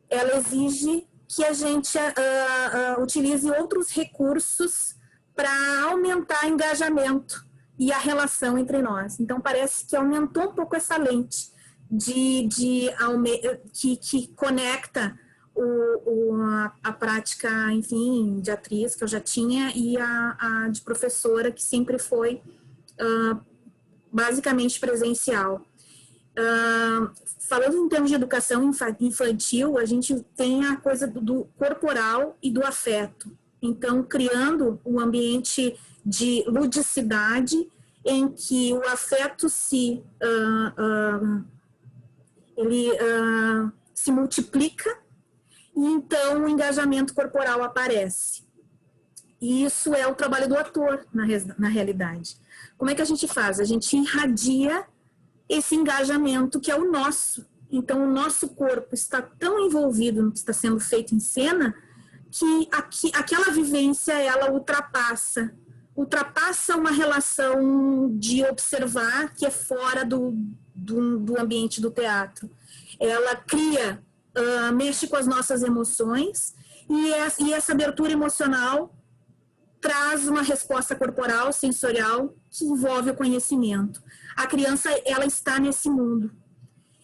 ela exige que a gente utilize outros recursos para aumentar engajamento e a relação entre nós. Então, parece que aumentou um pouco essa lente que conecta a prática, enfim, de atriz que eu já tinha e a de professora, que sempre foi basicamente presencial. Falando em termos de educação infantil, a gente tem a coisa do corporal e do afeto. Então, criando um ambiente de ludicidade em que o afeto se multiplica e então o engajamento corporal aparece. E isso é o trabalho do ator, na realidade. Como é que a gente faz? A gente irradia esse engajamento que é o nosso. Então, o nosso corpo está tão envolvido no que está sendo feito em cena que aquela vivência, ela ultrapassa uma relação de observar que é fora do ambiente do teatro. Ela cria, mexe com as nossas emoções e essa abertura emocional traz uma resposta corporal, sensorial, que envolve o conhecimento. A criança, ela está nesse mundo.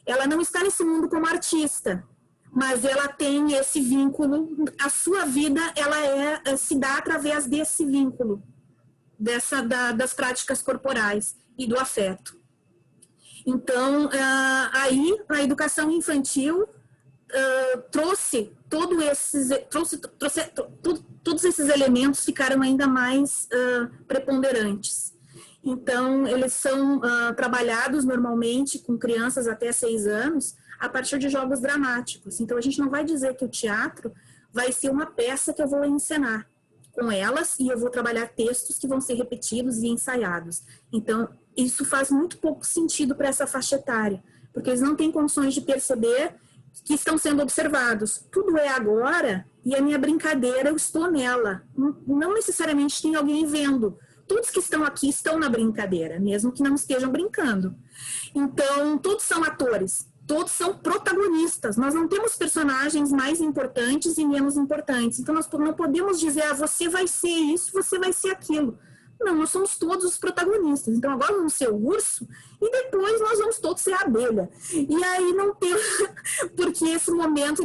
Ela não está nesse mundo como artista, mas ela tem esse vínculo. A sua vida, ela se dá através desse vínculo, das práticas corporais e do afeto. Então, aí, a educação infantil trouxe todos esses elementos, ficaram ainda mais preponderantes. Então, eles são trabalhados normalmente com crianças até 6 anos, a partir de jogos dramáticos. Então, a gente não vai dizer que o teatro vai ser uma peça que eu vou encenar com elas e eu vou trabalhar textos que vão ser repetidos e ensaiados. Então, isso faz muito pouco sentido para essa faixa etária, porque eles não têm condições de perceber que estão sendo observados. Tudo é agora e a minha brincadeira, eu estou nela. Não necessariamente tem alguém vendo. Todos que estão aqui estão na brincadeira, mesmo que não estejam brincando. Então, todos são atores, todos são protagonistas. Nós não temos personagens mais importantes e menos importantes. Então, nós não podemos dizer, você vai ser isso, você vai ser aquilo. Não, nós somos todos os protagonistas. Então, agora vamos ser o urso e depois nós vamos todos ser a abelha. E aí não tem... Porque esse momento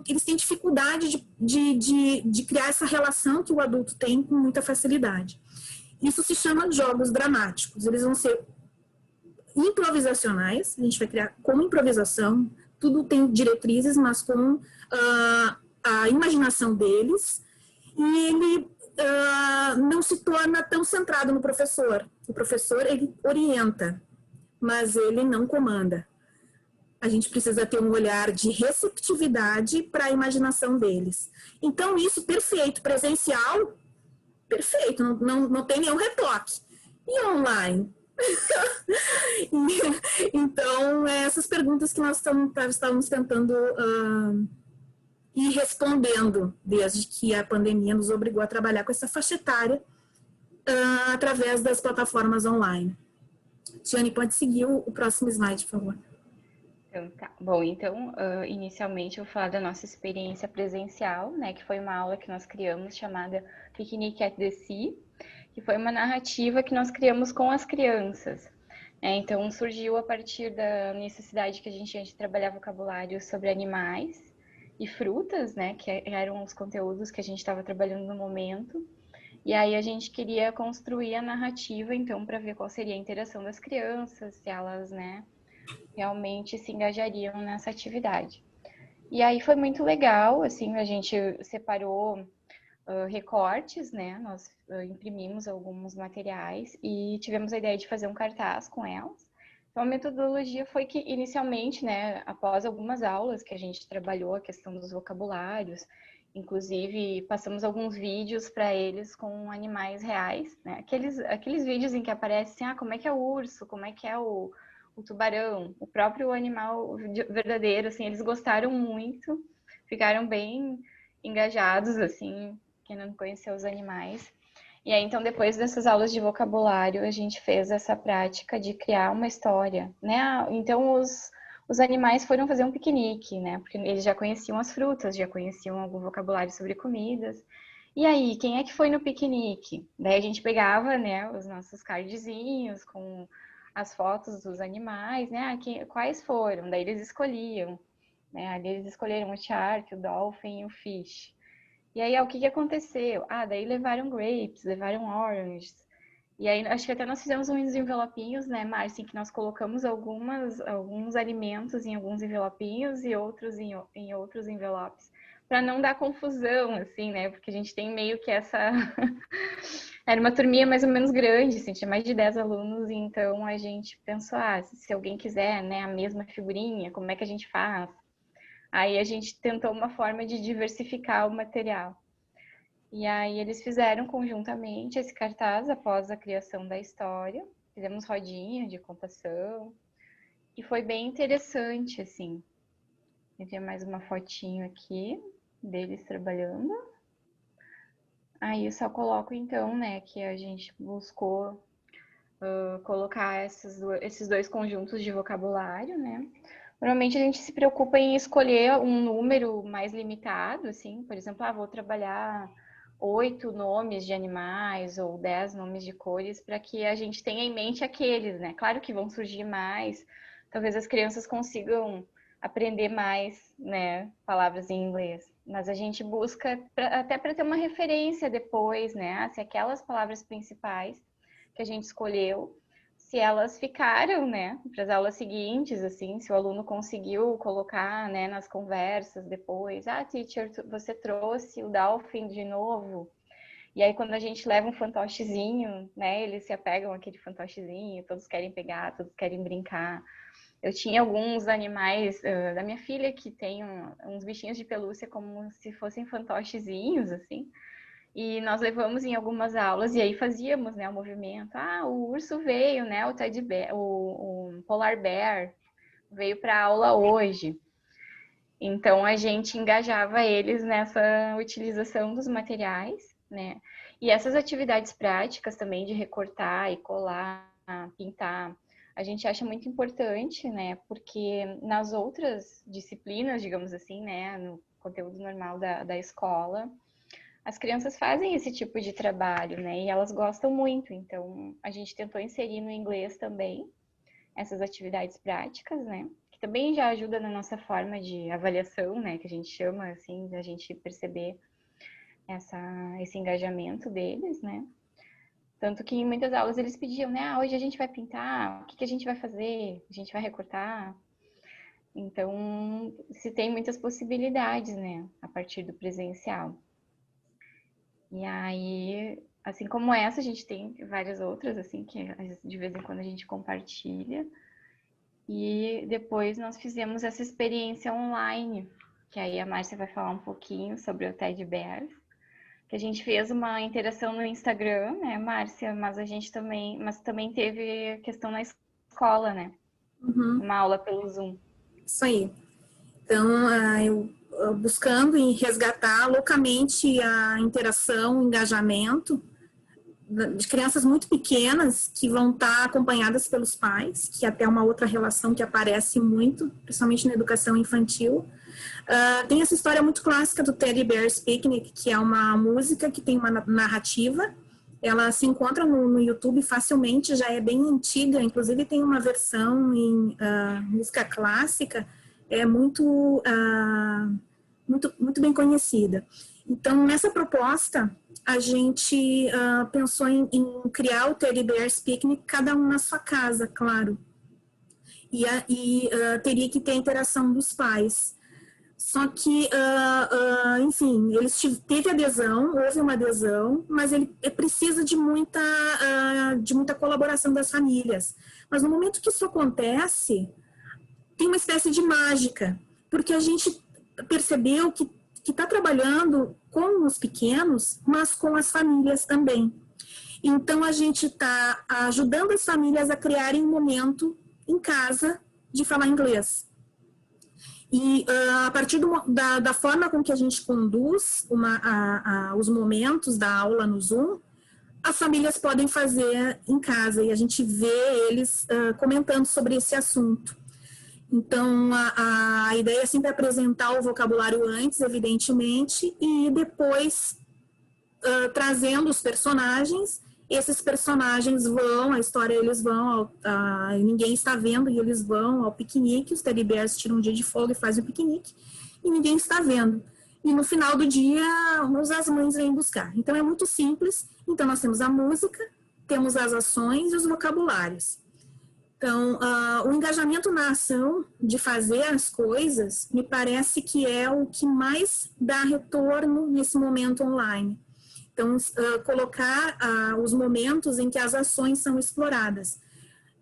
eles têm dificuldade de criar essa relação que o adulto tem com muita facilidade. Isso se chama jogos dramáticos. Eles vão ser improvisacionais, a gente vai criar como improvisação, tudo tem diretrizes, mas com a imaginação deles, e ele não se torna tão centrado no professor. O professor, ele orienta, mas ele não comanda. A gente precisa ter um olhar de receptividade para a imaginação deles. Então, isso, perfeito. Presencial, perfeito, não tem nenhum retoque. E online? Então, essas perguntas que nós estávamos tentando ir respondendo desde que a pandemia nos obrigou a trabalhar com essa faixa etária através das plataformas online. Tiane, pode seguir o próximo slide, por favor. Então, tá. Bom, então, inicialmente eu vou falar da nossa experiência presencial, né, que foi uma aula que nós criamos chamada Picnic at the Sea, que foi uma narrativa que nós criamos com as crianças. Então, surgiu a partir da necessidade que a gente tinha de trabalhar vocabulário sobre animais e frutas, né, que eram os conteúdos que a gente estava trabalhando no momento. E aí a gente queria construir a narrativa, então, para ver qual seria a interação das crianças, se elas, né, realmente se engajariam nessa atividade. E aí foi muito legal, assim, a gente separou recortes, né, nós imprimimos alguns materiais e tivemos a ideia de fazer um cartaz com elas. Então a metodologia foi que inicialmente, né, após algumas aulas que a gente trabalhou a questão dos vocabulários, inclusive passamos alguns vídeos para eles com animais reais, né, aqueles vídeos em que aparece assim, como é que é o urso, como é que é o tubarão, o próprio animal verdadeiro, assim, eles gostaram muito, ficaram bem engajados, assim, quem não conheceu os animais. E aí, então, depois dessas aulas de vocabulário, a gente fez essa prática de criar uma história, né? Então, os animais foram fazer um piquenique, né? Porque eles já conheciam as frutas, já conheciam algum vocabulário sobre comidas. E aí, quem é que foi no piquenique? Daí a gente pegava, né, os nossos cardzinhos com as fotos dos animais, né? Quais foram? Daí eles escolhiam, né? Ali eles escolheram o shark, o dolphin e o fish. E aí, o que aconteceu? Daí levaram grapes, levaram oranges. E aí, acho que até nós fizemos uns envelopinhos, né, Márcia, em que nós colocamos alguns alimentos em alguns envelopinhos e outros em outros envelopes, para não dar confusão, assim, né, porque a gente tem meio que essa... Era uma turminha mais ou menos grande, assim, tinha mais de 10 alunos, então a gente pensou, se alguém quiser, né, a mesma figurinha, como é que a gente faz? Aí a gente tentou uma forma de diversificar o material. E aí eles fizeram conjuntamente esse cartaz após a criação da história. Fizemos rodinha de contação. E foi bem interessante, assim. Eu tenho mais uma fotinho aqui deles trabalhando. Aí eu só coloco, então, né, que a gente buscou colocar esses dois conjuntos de vocabulário, né? Normalmente a gente se preocupa em escolher um número mais limitado, assim, por exemplo, vou trabalhar 8 nomes de animais ou 10 nomes de cores, para que a gente tenha em mente aqueles, né? Claro que vão surgir mais, talvez as crianças consigam aprender mais, né, palavras em inglês, mas a gente busca até para ter uma referência depois, né, se aquelas palavras principais que a gente escolheu, se elas ficaram, né, para as aulas seguintes, assim, se o aluno conseguiu colocar, né, nas conversas depois, teacher, você trouxe o dolphin de novo, e aí quando a gente leva um fantochezinho, né, eles se apegam àquele fantochezinho, todos querem pegar, todos querem brincar. Eu tinha alguns animais da minha filha que tem uns bichinhos de pelúcia como se fossem fantochezinhos, assim, e nós levamos em algumas aulas, e aí fazíamos, né, o movimento. O urso veio, né, o teddy bear, o polar bear. veio para aula hoje. Então, a gente engajava eles nessa utilização dos materiais, né? E essas atividades práticas também de recortar e colar, pintar, a gente acha muito importante, né? Porque nas outras disciplinas, digamos assim, né? No conteúdo normal da escola, as crianças fazem esse tipo de trabalho, né? E elas gostam muito. Então, a gente tentou inserir no inglês também essas atividades práticas, né? Que também já ajuda na nossa forma de avaliação, né? Que a gente chama, assim, da gente perceber esse engajamento deles, né? Tanto que em muitas aulas eles pediam, né? Hoje a gente vai pintar, o que a gente vai fazer? A gente vai recortar? Então, se tem muitas possibilidades, né? A partir do presencial. E aí, assim como essa, a gente tem várias outras, assim, que de vez em quando a gente compartilha. E depois nós fizemos essa experiência online, que aí a Márcia vai falar um pouquinho sobre o Teddy Bears, que a gente fez uma interação no Instagram, né, Márcia? Mas também teve questão na escola, né? Uhum. Uma aula pelo Zoom. Isso aí. Então, eu buscando em resgatar loucamente a interação, o engajamento de crianças muito pequenas que vão estar acompanhadas pelos pais, que é até uma outra relação que aparece muito, principalmente na educação infantil. Tem essa história muito clássica do Teddy Bear's Picnic, que é uma música que tem uma narrativa. Ela se encontra no YouTube facilmente, já é bem antiga, inclusive tem uma versão em música clássica, é muito bem conhecida. Então, nessa proposta, a gente pensou em criar o Teddy Bear's Picnic, cada um na sua casa, claro. E teria que ter a interação dos pais. Só que, enfim, teve adesão, houve uma adesão, mas ele precisa de muita colaboração das famílias. Mas no momento que isso acontece, tem uma espécie de mágica, porque a gente percebeu que está trabalhando com os pequenos, mas com as famílias também. Então, a gente está ajudando as famílias a criarem um momento em casa de falar inglês. E a partir da forma com que a gente conduz os momentos da aula no Zoom, as famílias podem fazer em casa e a gente vê eles comentando sobre esse assunto. Então, a ideia é sempre apresentar o vocabulário antes, evidentemente, e depois trazendo os personagens. Esses personagens vão, a história, eles vão, ninguém está vendo, e eles vão ao piquenique, os Teddy Bears tiram um dia de folga e fazem o piquenique, e ninguém está vendo. E no final do dia, as mães vêm buscar. Então, é muito simples. Então, nós temos a música, temos as ações e os vocabulários. Então, o engajamento na ação de fazer as coisas, me parece que é o que mais dá retorno nesse momento online. Então, colocar os momentos em que as ações são exploradas.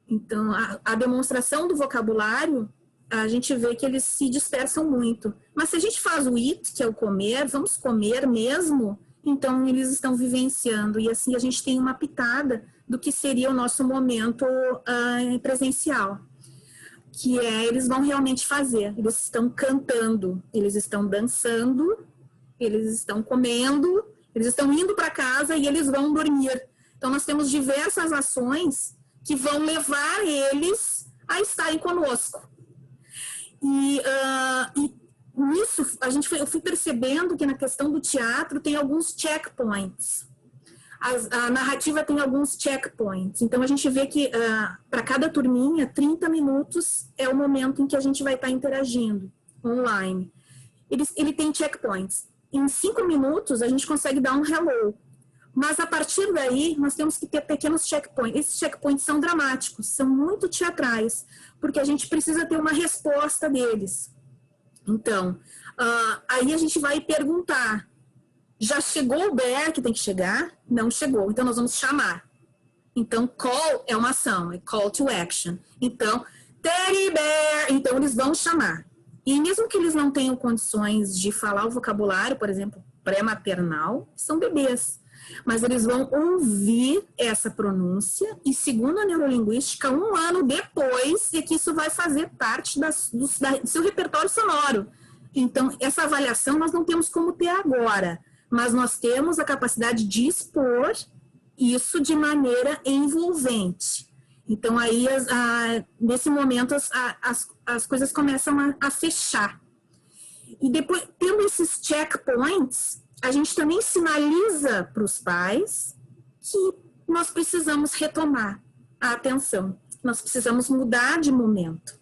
Então, a demonstração do vocabulário, a gente vê que eles se dispersam muito. Mas se a gente faz o eat, que é o comer, vamos comer mesmo, então eles estão vivenciando. E assim a gente tem uma pitada do que seria o nosso momento presencial. Que eles vão realmente fazer. Eles estão cantando, eles estão dançando, eles estão comendo, eles estão indo para casa e eles vão dormir. Então, nós temos diversas ações que vão levar eles a estarem conosco. E nisso, eu fui percebendo que na questão do teatro tem alguns checkpoints. A narrativa tem alguns checkpoints. Então, a gente vê que para cada turminha, 30 minutos é o momento em que a gente vai estar interagindo online. Ele tem checkpoints. Em 5 minutos, a gente consegue dar um hello. Mas, a partir daí, nós temos que ter pequenos checkpoints. Esses checkpoints são dramáticos, são muito teatrais, porque a gente precisa ter uma resposta deles. Então, aí a gente vai perguntar, já chegou o bear que tem que chegar? Não chegou, então nós vamos chamar. Então, call é uma ação, é call to action. Então, Teddy Bear, então eles vão chamar. E mesmo que eles não tenham condições de falar o vocabulário, por exemplo, pré-maternal, são bebês. mas eles vão ouvir essa pronúncia e, segundo a neurolinguística, 1 ano depois é que isso vai fazer parte do seu repertório sonoro. Então, essa avaliação nós não temos como ter agora, mas nós temos a capacidade de expor isso de maneira envolvente. Então, aí, nesse momento, as coisas começam a fechar. E depois, tendo esses checkpoints, a gente também sinaliza para os pais que nós precisamos retomar a atenção, nós precisamos mudar de momento.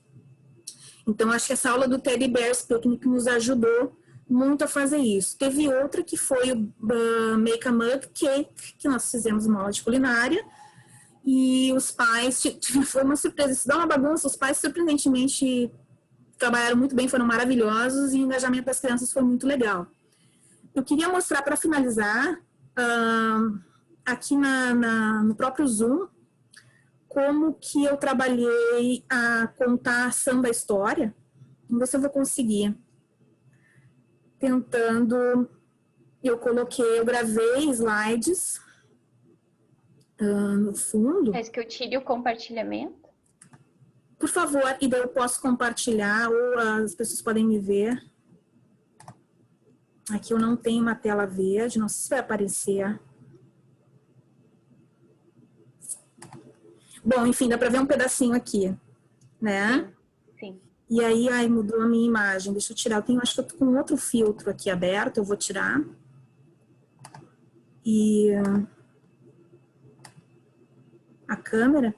Então, acho que essa aula do Teddy Bear's Picnic nos ajudou muito a fazer isso. Teve outra que foi o Make a Mug Cake, que nós fizemos uma aula de culinária, e os pais, foi uma surpresa, isso dá uma bagunça, os pais surpreendentemente trabalharam muito bem, foram maravilhosos, e o engajamento das crianças foi muito legal. Eu queria mostrar, para finalizar, aqui no próprio Zoom, como que eu trabalhei a contar samba história. Vamos ver se eu vou conseguir. Tentando, eu gravei slides no fundo. Quer que eu tire o compartilhamento? Por favor, e daí eu posso compartilhar, ou as pessoas podem me ver. Aqui eu não tenho uma tela verde, não sei se vai aparecer. Bom, enfim, dá para ver um pedacinho aqui, né? Sim. E aí, mudou a minha imagem. Deixa eu tirar. Acho que eu tô com outro filtro aqui aberto, eu vou tirar. E a câmera.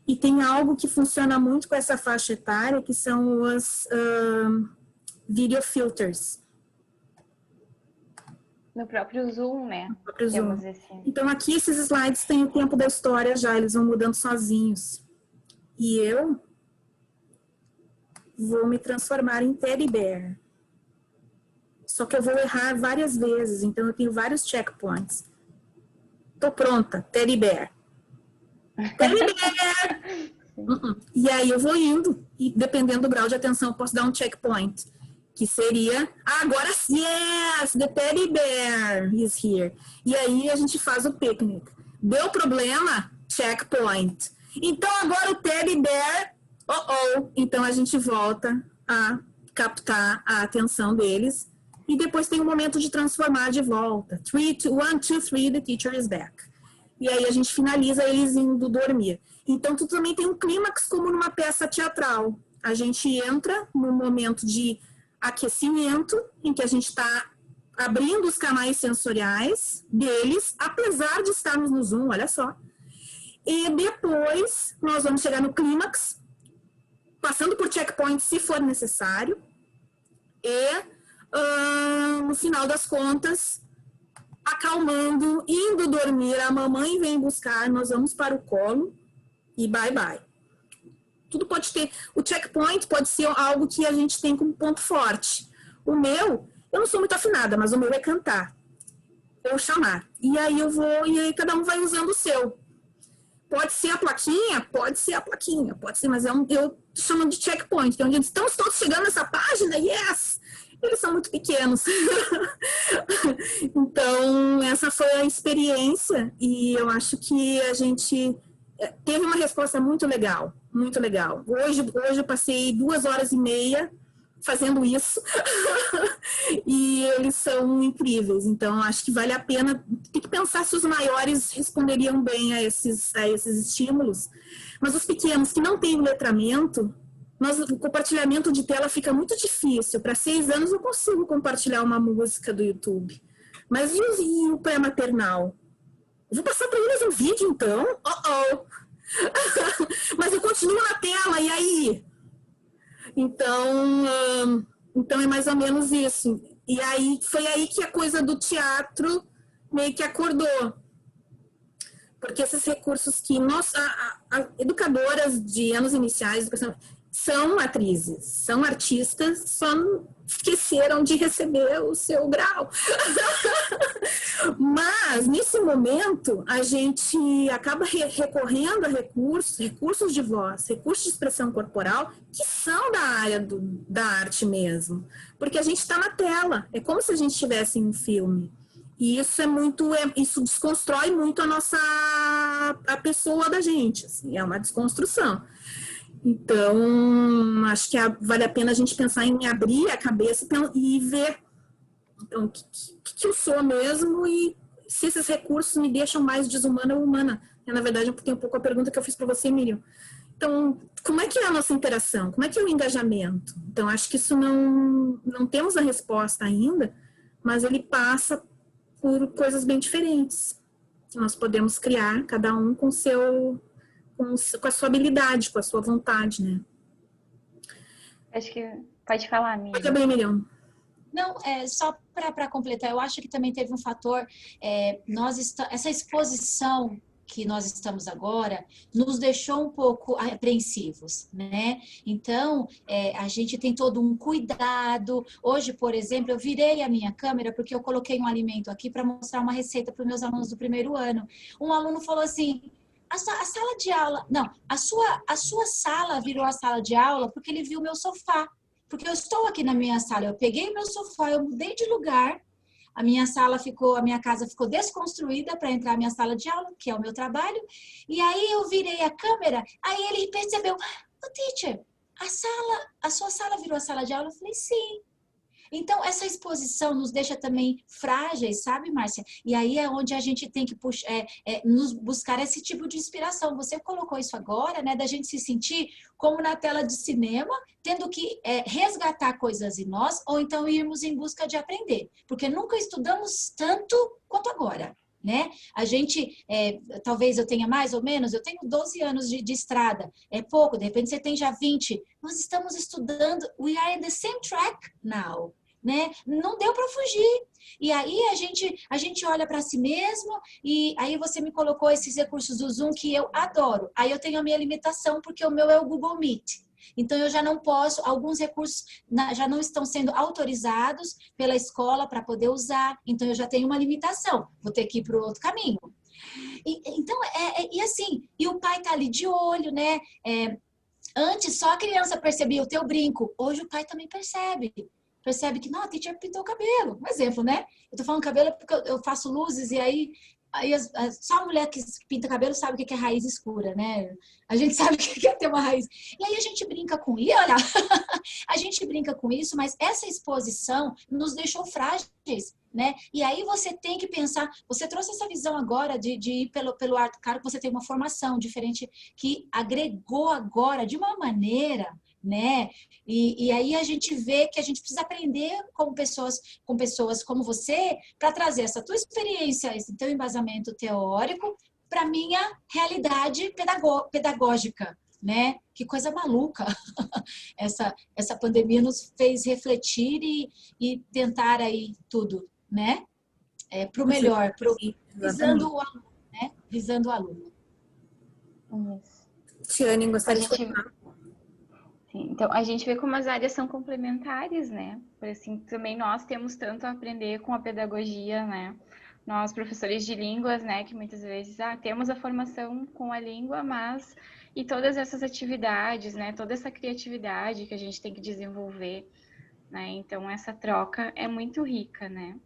E tem algo que funciona muito com essa faixa etária, que são os video filters. No próprio Zoom, né? No próprio Zoom. Esse... Então, aqui esses slides têm o tempo da história já, eles vão mudando sozinhos. E eu vou me transformar em Teddy Bear. Só que eu vou errar várias vezes, então eu tenho vários checkpoints. Tô pronta, Teddy Bear. Teddy Bear! E aí eu vou indo, e dependendo do grau de atenção, eu posso dar um checkpoint. Que seria, agora yes, the teddy bear is here. E aí a gente faz o picnic. Deu problema? Checkpoint. Então agora o teddy bear, então a gente volta a captar a atenção deles. E depois tem um momento de transformar de volta. 1, 2, 3, the teacher is back. E aí a gente finaliza eles indo dormir. Então tu também tem um clímax como numa peça teatral. A gente entra no momento de aquecimento, em que a gente está abrindo os canais sensoriais deles, apesar de estarmos no Zoom, olha só. E depois nós vamos chegar no clímax, passando por checkpoint se for necessário, e no final das contas, acalmando, indo dormir, a mamãe vem buscar, nós vamos para o colo e bye bye. Tudo pode ter, o checkpoint pode ser algo que a gente tem como ponto forte. O meu, eu não sou muito afinada, mas o meu é cantar, ou chamar. E aí eu vou, e aí cada um vai usando o seu. Pode ser a plaquinha, pode ser, mas eu chamo de checkpoint, que é onde estamos todos chegando nessa página, yes! Eles são muito pequenos. Então, essa foi a experiência, e eu acho que a gente teve uma resposta muito legal, muito legal. Hoje eu passei 2h30 fazendo isso, e eles são incríveis. Então, acho que vale a pena, tem que pensar se os maiores responderiam bem a esses estímulos, mas os pequenos que não têm o letramento, o compartilhamento de tela fica muito difícil. Para 6 anos eu consigo compartilhar uma música do YouTube, mas e o pré-maternal? Eu vou passar para eles um vídeo, então? Mas eu continuo na tela, e aí? Então é mais ou menos isso. E aí, foi aí que a coisa do teatro meio que acordou. Porque esses recursos que nós, educadoras de anos iniciais, são atrizes, são artistas, só esqueceram de receber o seu grau. Mas, nesse momento, a gente acaba recorrendo a recursos de voz, recursos de expressão corporal, que são da área da arte mesmo. Porque a gente está na tela, é como se a gente estivesse em um filme. E isso isso desconstrói muito a pessoa da gente, assim, é uma desconstrução. Então, acho que vale a pena a gente pensar em abrir a cabeça e ver então, o que eu sou mesmo e se esses recursos me deixam mais desumana ou humana. Na verdade, tem um pouco a pergunta que eu fiz para você, Miriam. Então, como é que é a nossa interação? Como é que é o engajamento? Então, acho que isso não temos a resposta ainda, mas ele passa por coisas bem diferentes. Nós podemos criar, cada um com a sua habilidade, com a sua vontade, né? Acho que pode falar, Miriam. Pode abrir, Miriam. Não, só para completar, eu acho que também teve um fator, essa exposição que nós estamos agora nos deixou um pouco apreensivos, né? Então, a gente tem todo um cuidado. Hoje, por exemplo, eu virei a minha câmera porque eu coloquei um alimento aqui para mostrar uma receita para os meus alunos do primeiro ano. Um aluno falou assim, a sala de aula... Não, a sua sala virou a sala de aula porque ele viu meu sofá. Porque eu estou aqui na minha sala, eu peguei meu sofá, eu mudei de lugar, a minha casa ficou desconstruída para entrar na minha sala de aula, que é o meu trabalho, e aí eu virei a câmera, aí ele percebeu, teacher, a sua sala virou a sala de aula? Eu falei, sim. Então, essa exposição nos deixa também frágeis, sabe, Márcia? E aí é onde a gente tem que nos buscar esse tipo de inspiração. Você colocou isso agora, né? Da gente se sentir como na tela de cinema, tendo que resgatar coisas em nós, ou então irmos em busca de aprender. Porque nunca estudamos tanto quanto agora. Né? A gente, talvez eu tenha mais ou menos, eu tenho 12 anos de estrada, é pouco, de repente você tem já 20. Nós estamos estudando, we are in the same track now. Né? Não deu para fugir. E aí a gente olha para si mesmo e aí você me colocou esses recursos do Zoom que eu adoro. Aí eu tenho a minha limitação porque o meu é o Google Meet. Então eu já não posso, alguns recursos já não estão sendo autorizados pela escola para poder usar. Então eu já tenho uma limitação. Vou ter que ir para o outro caminho. Então, e assim, e o pai tá ali de olho, né? Antes só a criança percebia o teu brinco. Hoje o pai também percebe. Percebe que, não, a teacher pintou o cabelo. Um exemplo, né? Eu tô falando cabelo porque eu faço luzes e aí só a mulher que pinta cabelo sabe o que é raiz escura, né? A gente sabe o que é ter uma raiz. E aí a gente brinca com isso, olha, a gente brinca com isso, mas essa exposição nos deixou frágeis, né? E aí você tem que pensar, você trouxe essa visão agora de ir pelo arte, claro que você tem uma formação diferente que agregou agora de uma maneira, né? E aí a gente vê que a gente precisa aprender com pessoas como você para trazer essa tua experiência, esse teu embasamento teórico para minha realidade pedagógica, né? Que coisa maluca! Essa pandemia nos fez refletir e tentar aí tudo, né? Para o melhor, visando o aluno, né? Visando o aluno. Tiane, gostaria de continuar. Sim, então, a gente vê como as áreas são complementares, né? Por assim, também nós temos tanto a aprender com a pedagogia, né? Nós, professores de línguas, né? Que muitas vezes temos a formação com a língua, mas... E todas essas atividades, né? Toda essa criatividade que a gente tem que desenvolver, né? Então, essa troca é muito rica, né?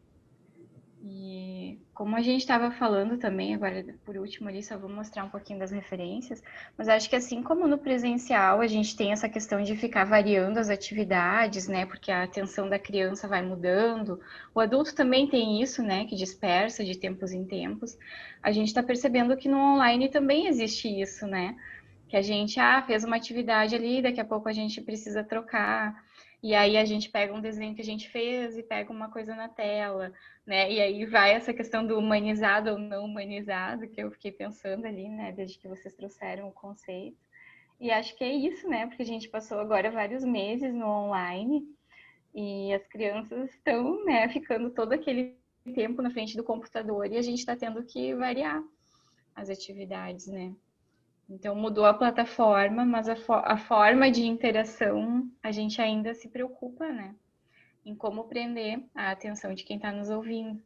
E como a gente estava falando também, agora por último ali, só vou mostrar um pouquinho das referências, mas acho que assim como no presencial a gente tem essa questão de ficar variando as atividades, né, porque a atenção da criança vai mudando, o adulto também tem isso, né, que dispersa de tempos em tempos, a gente está percebendo que no online também existe isso, né, que a gente fez uma atividade ali, daqui a pouco a gente precisa trocar, e aí a gente pega um desenho que a gente fez e pega uma coisa na tela, né? E aí vai essa questão do humanizado ou não humanizado, que eu fiquei pensando ali, né? Desde que vocês trouxeram o conceito. E acho que é isso, né? Porque a gente passou agora vários meses no online e as crianças estão, né, ficando todo aquele tempo na frente do computador e a gente está tendo que variar as atividades, né? Então, mudou a plataforma, mas a forma de interação, a gente ainda se preocupa, né? Em como prender a atenção de quem está nos ouvindo.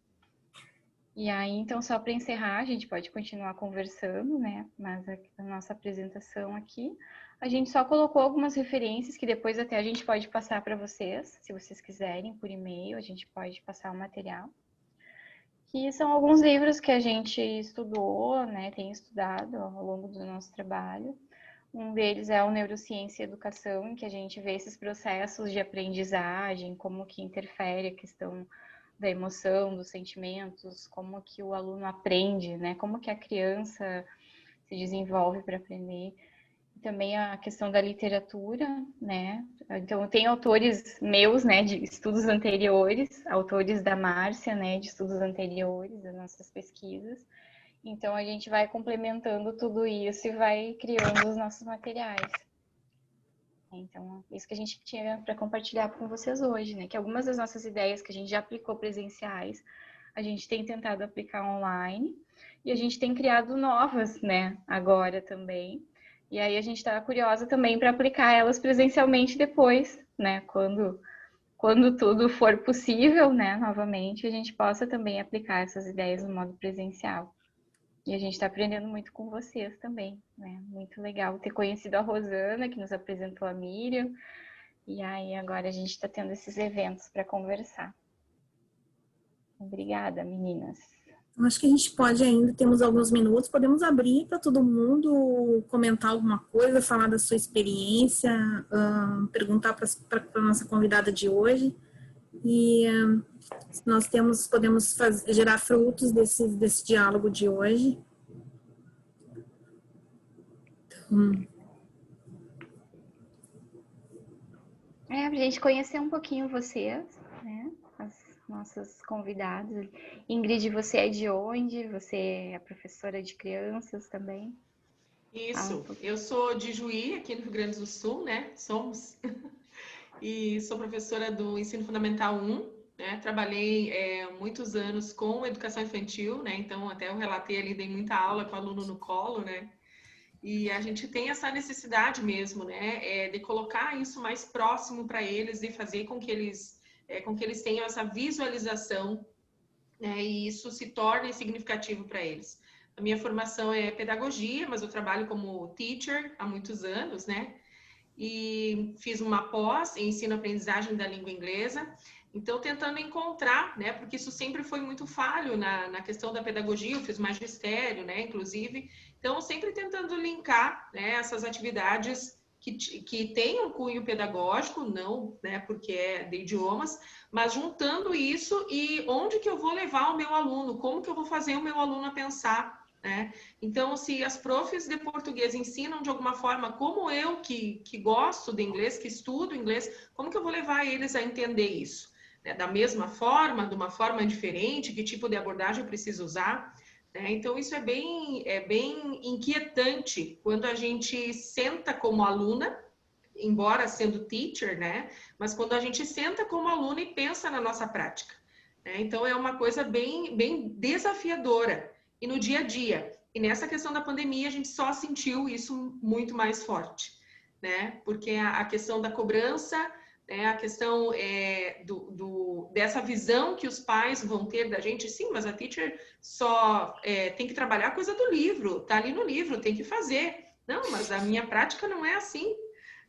E aí, então, só para encerrar, a gente pode continuar conversando, né? Mas a nossa apresentação aqui, a gente só colocou algumas referências que depois até a gente pode passar para vocês, se vocês quiserem, por e-mail, a gente pode passar o material. Que são alguns livros que a gente estudou, né, tem estudado ao longo do nosso trabalho. Um deles é o Neurociência e Educação, em que a gente vê esses processos de aprendizagem, como que interfere a questão da emoção, dos sentimentos, como que o aluno aprende, né, como que a criança se desenvolve para aprender. Também a questão da literatura, né? Então, tem autores meus, né, de estudos anteriores, autores da Márcia, né, de estudos anteriores, das nossas pesquisas. Então, a gente vai complementando tudo isso e vai criando os nossos materiais. Então, isso que a gente tinha para compartilhar com vocês hoje, né? Que algumas das nossas ideias que a gente já aplicou presenciais, a gente tem tentado aplicar online e a gente tem criado novas, né, agora também. E aí a gente está curiosa também para aplicar elas presencialmente depois, né? Quando tudo for possível, né? Novamente, a gente possa também aplicar essas ideias no modo presencial. E a gente está aprendendo muito com vocês também, né? Muito legal ter conhecido a Rosana, que nos apresentou a Miriam. E aí agora a gente está tendo esses eventos para conversar. Obrigada, meninas. Acho que a gente pode ainda, temos alguns minutos, podemos abrir para todo mundo comentar alguma coisa, falar da sua experiência, perguntar para a nossa convidada de hoje. E nós podemos gerar frutos desse diálogo de hoje. Para a gente conhecer um pouquinho vocês, né? As nossas convidadas. Ingrid, você é de onde? Você é professora de crianças também? Isso, eu sou de Juí, aqui no Rio Grande do Sul, né? Somos. E sou professora do Ensino Fundamental 1, né? Trabalhei muitos anos com educação infantil, né? Então, até eu relatei ali, dei muita aula com aluno no colo, né? E a gente tem essa necessidade mesmo, né? De colocar isso mais próximo para eles e fazer com que eles tenham essa visualização, né? E isso se torne significativo para eles. A minha formação é pedagogia, mas eu trabalho como teacher há muitos anos, né? E fiz uma pós em ensino-aprendizagem da língua inglesa. Então, tentando encontrar, né? Porque isso sempre foi muito falho na questão da pedagogia, eu fiz magistério, né? Inclusive. Então, sempre tentando linkar, né, essas atividades que tenham cunho pedagógico, não, né, porque é de idiomas, mas juntando isso e onde que eu vou levar o meu aluno, como que eu vou fazer o meu aluno a pensar, né? Então, se as profs de português ensinam de alguma forma, como eu que gosto de inglês, que estudo inglês, como que eu vou levar eles a entender isso? Né? Da mesma forma, de uma forma diferente, que tipo de abordagem eu preciso usar? Então, isso é bem inquietante quando a gente senta como aluna, embora sendo teacher, né? Mas quando a gente senta como aluna e pensa na nossa prática. Né? Então, é uma coisa bem desafiadora. E no dia a dia. E nessa questão da pandemia, a gente só sentiu isso muito mais forte. Né? Porque a questão da cobrança, né? A questão dessa visão que os pais vão ter da gente, sim, mas a teacher só tem que trabalhar a coisa do livro, tá ali no livro, tem que fazer. Não, mas a minha prática não é assim,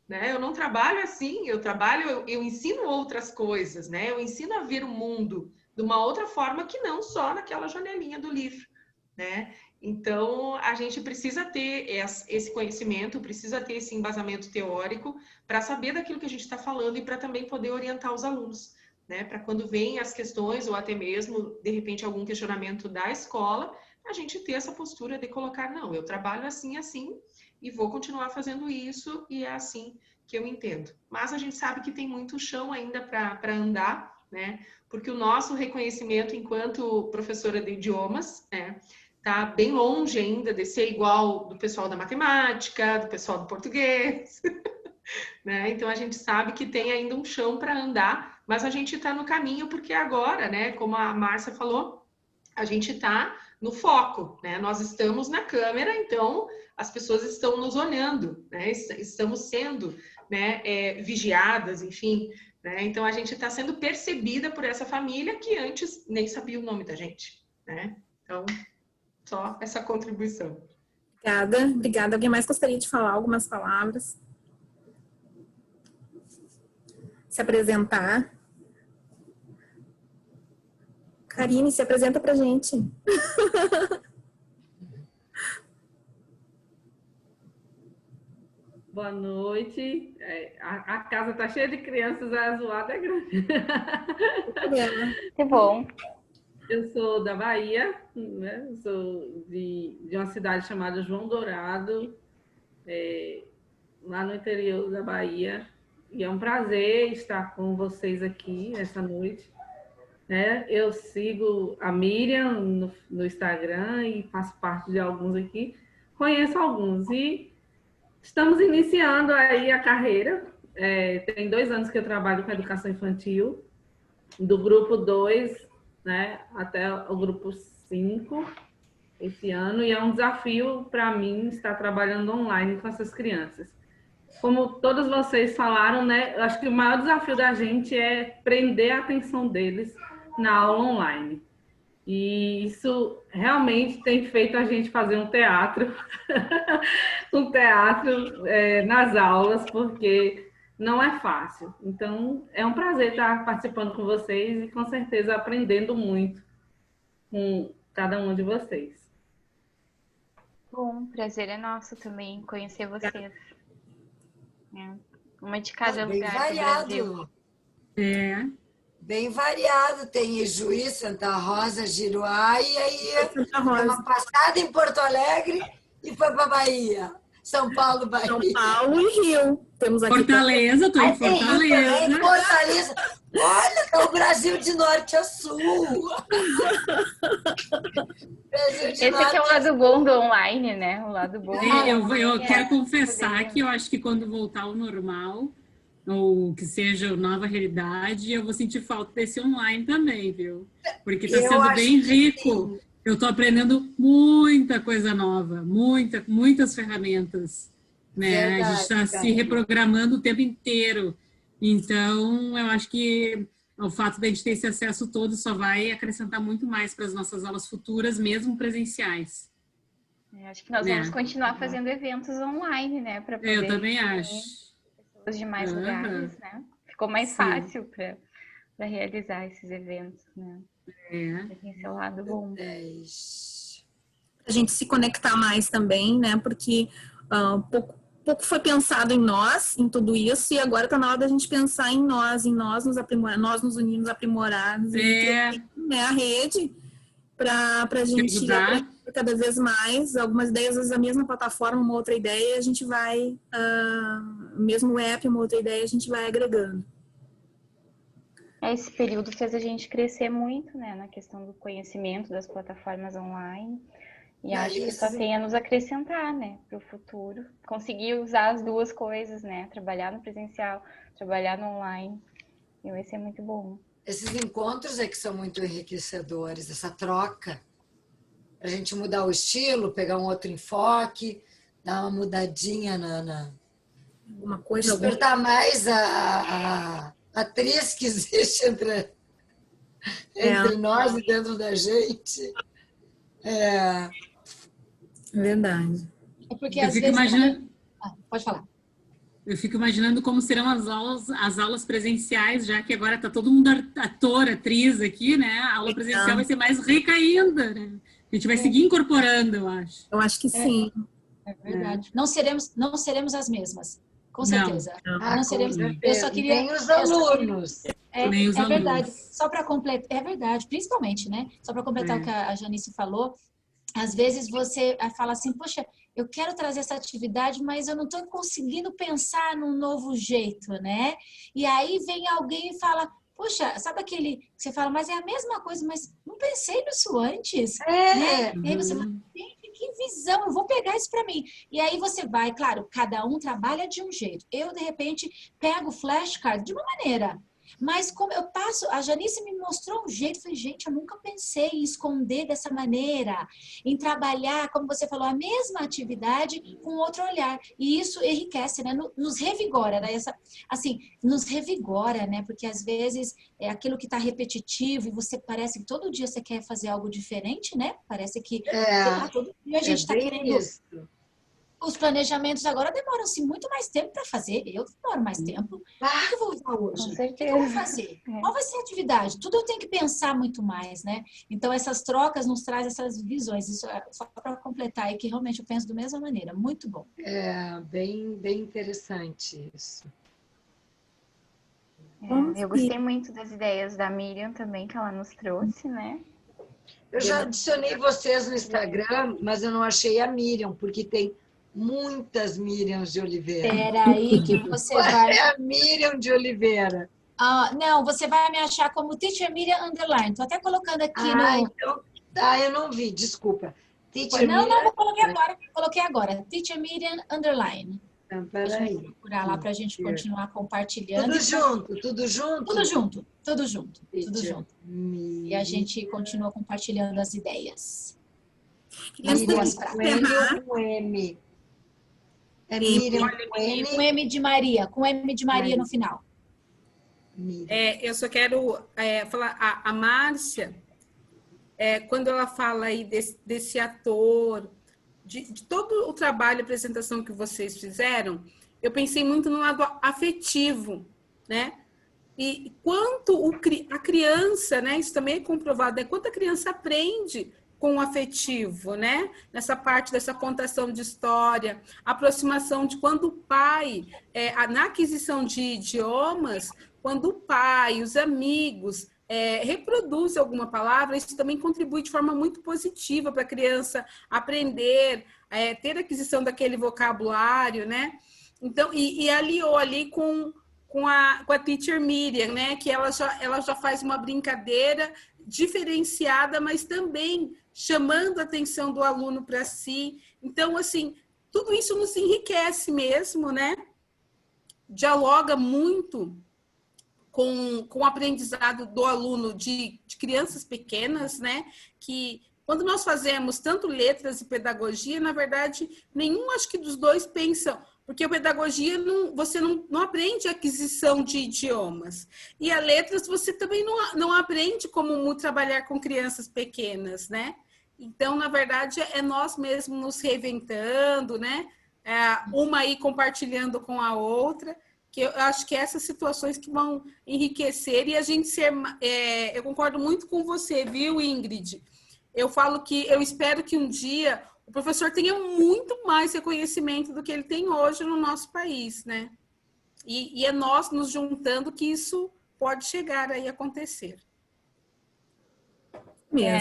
né? Eu não trabalho assim, eu ensino outras coisas, né? Eu ensino a ver o mundo de uma outra forma que não só naquela janelinha do livro, né? Então, a gente precisa ter esse conhecimento, precisa ter esse embasamento teórico para saber daquilo que a gente está falando e para também poder orientar os alunos, né? Para quando vêm as questões ou até mesmo, de repente, algum questionamento da escola, a gente ter essa postura de colocar, não, eu trabalho assim, assim, e vou continuar fazendo isso e é assim que eu entendo. Mas a gente sabe que tem muito chão ainda para andar, né? Porque o nosso reconhecimento enquanto professora de idiomas, né? Tá bem longe ainda de ser igual do pessoal da matemática, do pessoal do português, né? Então a gente sabe que tem ainda um chão para andar, mas a gente está no caminho porque agora, né? Como a Márcia falou, a gente está no foco, né? Nós estamos na câmera, então as pessoas estão nos olhando, né? Estamos sendo, né, vigiadas, enfim, né? Então a gente está sendo percebida por essa família que antes nem sabia o nome da gente, né? Então só essa contribuição. Obrigada. Alguém mais gostaria de falar algumas palavras? Se apresentar. Karine, se apresenta pra gente. Boa noite. A casa tá cheia de crianças, a zoada é grande. Que bom. Eu sou da Bahia, né? Eu sou de uma cidade chamada João Dourado, lá no interior da Bahia. E é um prazer estar com vocês aqui essa noite. Né? Eu sigo a Miriam no Instagram e faço parte de alguns aqui. Conheço alguns e estamos iniciando aí a carreira. Tem 2 anos que eu trabalho com educação infantil, do grupo 2, né, até o grupo 5 esse ano, e é um desafio para mim estar trabalhando online com essas crianças. Como todos vocês falaram, né, eu acho que o maior desafio da gente é prender a atenção deles na aula online. E isso realmente tem feito a gente fazer um teatro, nas aulas, porque não é fácil. Então, é um prazer estar participando com vocês e, com certeza, aprendendo muito com cada um de vocês. Bom, prazer é nosso também conhecer vocês. Uma de cada Bem lugar do Brasil. variado. Bem variado. Tem Ijuí, Santa Rosa, Giruá, e aí Santa deu Rosa. uma passada em Porto Alegre e foi para Bahia. São Paulo, Bahia. São Paulo e Rio. Temos aqui Fortaleza, estou em Tem Rio também, Fortaleza. Fortaleza. Olha, é o Brasil de norte a sul. Brasil de Esse aqui norte é o lado bom do online, né? O lado bom. Eu quero É, confessar poderia- que eu acho que quando voltar ao normal, ou que seja nova realidade, eu vou sentir falta desse online também, viu? Porque está Eu sendo acho bem que rico. Eu estou aprendendo muita coisa nova, muitas ferramentas, né? A gente está Verdade, se Karine. reprogramando o tempo inteiro. Então, eu acho que o fato de a gente ter esse acesso todo só vai acrescentar muito mais para as nossas aulas futuras, mesmo presenciais. Acho que nós Né? vamos continuar fazendo eventos online, né? Para Eu poder também reunir acho. pessoas de mais Aham. lugares, né? Ficou mais Sim. fácil para realizar esses eventos, né? É. Tem seu lado bom. 10. a gente se conectar mais também, né? Porque pouco foi pensado em nós, em tudo isso, e agora está na hora da gente pensar em nós nos aprimorar, nós nos unir, nos aprimorar, né, a rede para a gente Ajudar. aprender cada vez mais. Algumas ideias, às vezes a mesma plataforma, uma outra ideia, a gente vai, mesmo app, uma outra ideia, a gente vai agregando. Esse período fez a gente crescer muito, né? Na questão do conhecimento das plataformas online. E acho que só tem a nos acrescentar, né, para o futuro. Conseguir usar as duas coisas, né? Trabalhar no presencial, trabalhar no online. E vai ser muito bom. Esses encontros é que são muito enriquecedores, essa troca. Para a gente mudar o estilo, pegar um outro enfoque, dar uma mudadinha Alguma coisa, despertar mais a atriz que existe entre nós e dentro da gente. É verdade. É porque Eu às fico vezes... imaginando, Pode falar. eu fico imaginando como serão as aulas presenciais, já que agora está todo mundo ator, atriz aqui, né? A aula presencial vai ser mais rica ainda, né? A gente vai seguir incorporando, eu acho. Eu acho que sim. É verdade. Não seremos as mesmas. Com certeza. Não seremos. Eu só queria. Nem os alunos. Nem os É verdade. alunos. Só para completar. É verdade, principalmente, né? Só para completar o que a Janice falou. Às vezes você fala assim, poxa, eu quero trazer essa atividade, mas eu não estou conseguindo pensar num novo jeito, né? E aí vem alguém e fala, poxa, sabe aquele que você fala, mas é a mesma coisa, mas não pensei nisso antes, né? E aí você fala, gente, que visão, eu vou pegar isso para mim. E aí você vai, claro, cada um trabalha de um jeito. Eu, de repente, pego o flashcard de uma maneira. Mas como eu passo, a Janice me mostrou um jeito, eu falei, gente, eu nunca pensei em esconder dessa maneira, em trabalhar, como você falou, a mesma atividade com outro olhar. E isso enriquece, né? Nos revigora, né? Nos revigora, né? Porque às vezes é aquilo que está repetitivo e você parece que todo dia você quer fazer algo diferente, né? Parece que sei lá, todo dia a gente está querendo. os planejamentos agora demoram-se muito mais tempo para fazer. Eu demoro mais tempo. O que eu vou usar hoje? Com O certeza. que eu vou fazer? Qual vai ser a atividade? Tudo eu tenho que pensar muito mais, né? Então, essas trocas nos trazem essas visões. Isso é só para completar aí, que realmente eu penso da mesma maneira. Muito bom. É bem interessante isso. Eu gostei muito das ideias da Miriam também, que ela nos trouxe, né? Eu já adicionei vocês no Instagram, mas eu não achei a Miriam, porque tem muitas Miriams de Oliveira. Espera aí que você vai... É a Miriam de Oliveira. Não, você vai me achar como Teacher Miriam Underline. Estou até colocando aqui no... Então, eu não vi, desculpa. Teacher Não, Miriam... eu coloquei agora. Teacher Miriam Underline. Deixa eu procurar lá para a gente continuar compartilhando. Tudo junto? Tudo junto. Tudo junto. E a gente continua compartilhando as ideias. Miriam com M. É Miriam com N. Com M de Maria. Com M de Maria no final. Eu só quero falar, a Márcia, quando ela fala aí desse ator, de todo o trabalho e apresentação que vocês fizeram, eu pensei muito no lado afetivo, né? E quanto a criança, né? Isso também é comprovado, quanto a criança aprende com o afetivo, né? Nessa parte dessa contação de história, aproximação de quando o pai, na aquisição de idiomas, quando o pai, os amigos reproduzem alguma palavra, isso também contribui de forma muito positiva para a criança aprender, ter aquisição daquele vocabulário, né? Então, e aliou ali com a Teacher Miriam, né? Que ela já faz uma brincadeira diferenciada, mas também chamando a atenção do aluno para si. Então, assim, tudo isso nos enriquece mesmo, né? Dialoga muito com o aprendizado do aluno de crianças pequenas, né? Que quando nós fazemos tanto letras e pedagogia, na verdade, nenhum, acho que dos dois pensam, porque a pedagogia você não aprende a aquisição de idiomas. E a letras você também não aprende como trabalhar com crianças pequenas, né? Então, na verdade, é nós mesmos nos reinventando, né? Uma aí compartilhando com a outra, que eu acho que essas situações que vão enriquecer e a gente ser... eu concordo muito com você, viu, Ingrid? Eu falo que eu espero que um dia o professor tenha muito mais reconhecimento do que ele tem hoje no nosso país, né? E é nós nos juntando que isso pode chegar aí a acontecer.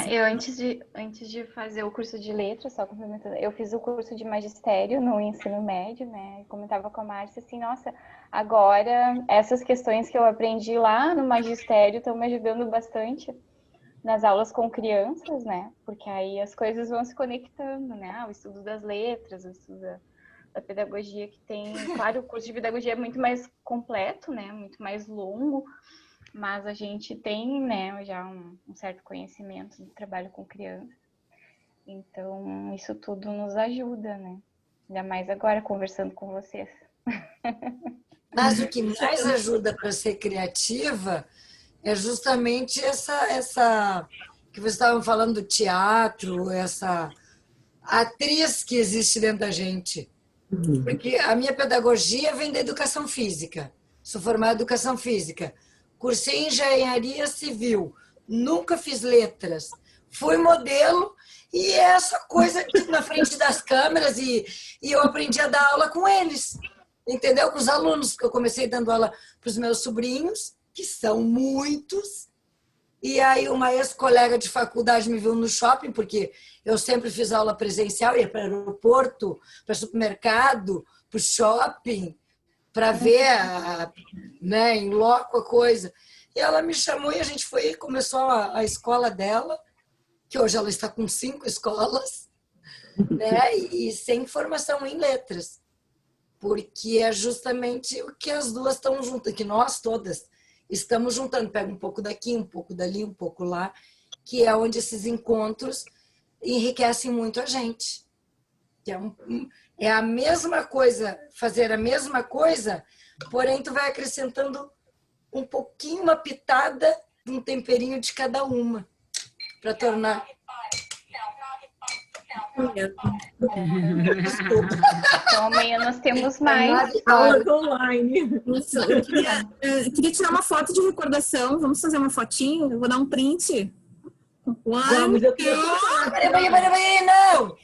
Eu, antes de fazer o curso de letras, só complementando, eu fiz o curso de magistério no ensino médio, né? Comentava com a Márcia assim, nossa, agora essas questões que eu aprendi lá no magistério estão me ajudando bastante nas aulas com crianças, né? Porque aí as coisas vão se conectando, né? O estudo das letras, o estudo da pedagogia que tem... Claro, o curso de pedagogia é muito mais completo, né? Muito mais longo, mas a gente tem, né, já um certo conhecimento do trabalho com criança. Então, isso tudo nos ajuda, né? Ainda mais agora, conversando com vocês. Mas o que mais ajuda para ser criativa é justamente essa que vocês estavam falando do teatro, essa atriz que existe dentro da gente. Porque a minha pedagogia vem da educação física. Sou formada em educação física. Cursei engenharia civil. Nunca fiz letras. Fui modelo e essa coisa na frente das câmeras e eu aprendi a dar aula com eles. Entendeu? Com os alunos, porque eu comecei dando aula para os meus sobrinhos, que são muitos. E aí uma ex-colega de faculdade me viu no shopping, porque eu sempre fiz aula presencial, ia para o aeroporto, para o supermercado, para o shopping, para ver né, em loco a coisa. E ela me chamou e a gente foi, começou a escola dela, que hoje ela está com 5 escolas, né, e sem formação em letras. Porque é justamente o que as duas estão juntas, que nós todas estamos juntando. Pega um pouco daqui, um pouco dali, um pouco lá, que é onde esses encontros enriquecem muito a gente. É a mesma coisa, fazer a mesma coisa, porém tu vai acrescentando um pouquinho, uma pitada, um temperinho de cada uma, para tornar... Então amanhã nós temos mais. Aulas online. Isso, eu queria tirar uma foto de recordação. Vamos fazer uma fotinho? Eu vou dar um print. Vamos, eu queria... Peraí, não!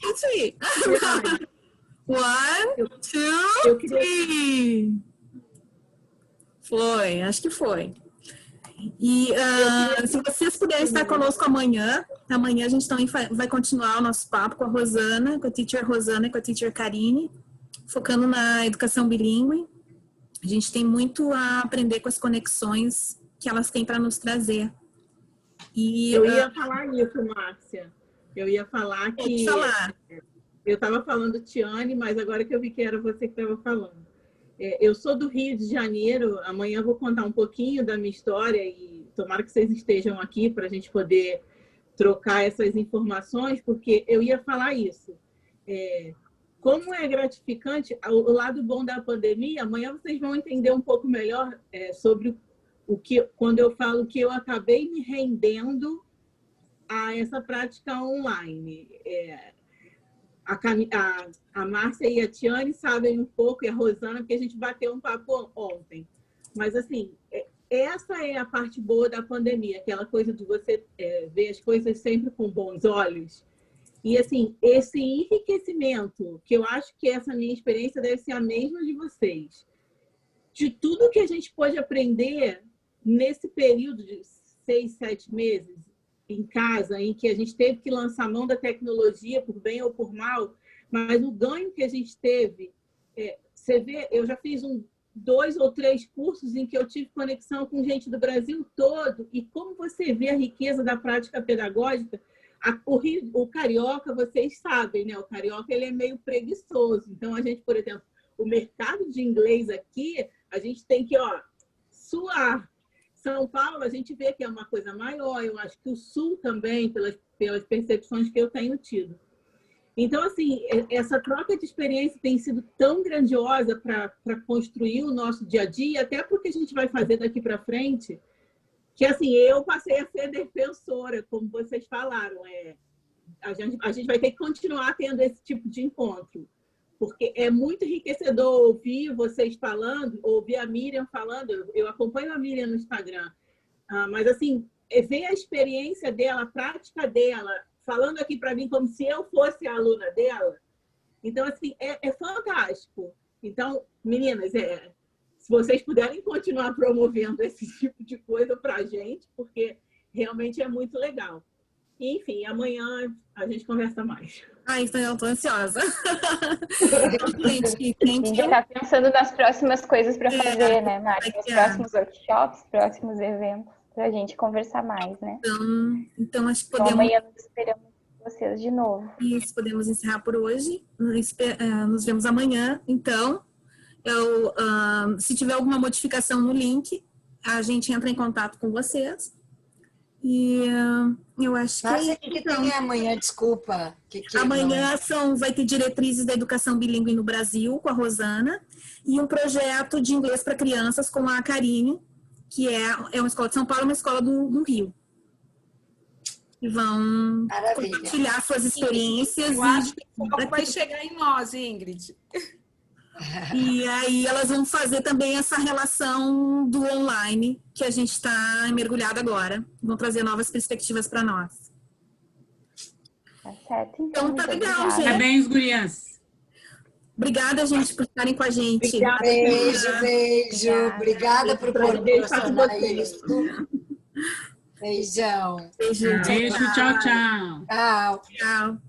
One, two, three. Foi, acho que foi. E se vocês puderem estar conosco amanhã a gente também vai continuar o nosso papo com a Rosana, com a teacher Rosana e com a teacher Karine, focando na educação bilíngue. A gente tem muito a aprender com as conexões que elas têm para nos trazer. E, eu ia falar isso, Márcia. Eu ia falar que... Eu estava falando Tiane, mas agora que eu vi que era você que estava falando. Eu sou do Rio de Janeiro, amanhã eu vou contar um pouquinho da minha história e tomara que vocês estejam aqui para a gente poder trocar essas informações, porque eu ia falar isso. Como é gratificante, o lado bom da pandemia, amanhã vocês vão entender um pouco melhor sobre o que, quando eu falo que eu acabei me rendendo a essa prática online. A Márcia e a Tiane sabem um pouco, e a Rosana, porque a gente bateu um papo ontem. Mas, assim, essa é a parte boa da pandemia, aquela coisa de você ver as coisas sempre com bons olhos. E, assim, esse enriquecimento, que eu acho que essa minha experiência deve ser a mesma de vocês, de tudo que a gente pode aprender nesse período de 6, 7 meses, em casa, em que a gente teve que lançar a mão da tecnologia, por bem ou por mal, mas o ganho que a gente teve, você vê, eu já fiz 2 ou 3 cursos em que eu tive conexão com gente do Brasil todo, e como você vê a riqueza da prática pedagógica, o carioca, vocês sabem, né? O carioca, ele é meio preguiçoso, então a gente, por exemplo, o mercado de inglês aqui, a gente tem que, suar. São Paulo, a gente vê que é uma coisa maior, eu acho que o Sul também, pelas percepções que eu tenho tido. Então, assim, essa troca de experiência tem sido tão grandiosa para construir o nosso dia a dia, até porque a gente vai fazer daqui para frente, que, assim, eu passei a ser defensora, como vocês falaram. A gente vai ter que continuar tendo esse tipo de encontro, porque é muito enriquecedor ouvir vocês falando, ouvir a Miriam falando. Eu acompanho a Miriam no Instagram, mas, assim, ver a experiência dela, a prática dela, falando aqui para mim como se eu fosse a aluna dela. Então, assim, é fantástico. Então, meninas, se vocês puderem continuar promovendo esse tipo de coisa para a gente, porque realmente é muito legal. Enfim, amanhã a gente conversa mais. Então eu estou ansiosa. Gente, já está pensando nas próximas coisas para fazer, né, Mari? Nos próximos workshops, próximos eventos, para a gente conversar mais, né? Então acho que podemos... amanhã nós esperamos vocês de novo. Isso, podemos encerrar por hoje. Nos vemos amanhã. Então, se tiver alguma modificação no link, a gente entra em contato com vocês. E eu acho que... Mas o que tem amanhã? Desculpa. Amanhã vai ter diretrizes da educação bilíngue no Brasil, com a Rosana, e um projeto de inglês para crianças com a Karine, que é uma escola de São Paulo, uma escola do Rio. E vão compartilhar suas experiências. Eu acho que o foco vai chegar em nós, Ingrid. E aí elas vão fazer também essa relação do online, que a gente está mergulhado agora. Vão trazer novas perspectivas para nós. Tá certo. Então tá legal, gente. Parabéns, gurias. Obrigada, gente, por estarem com a gente. Obrigada. Beijo. Obrigada por proporcionar isso. Beijão. Beijo, tchau. Tchau. Tchau.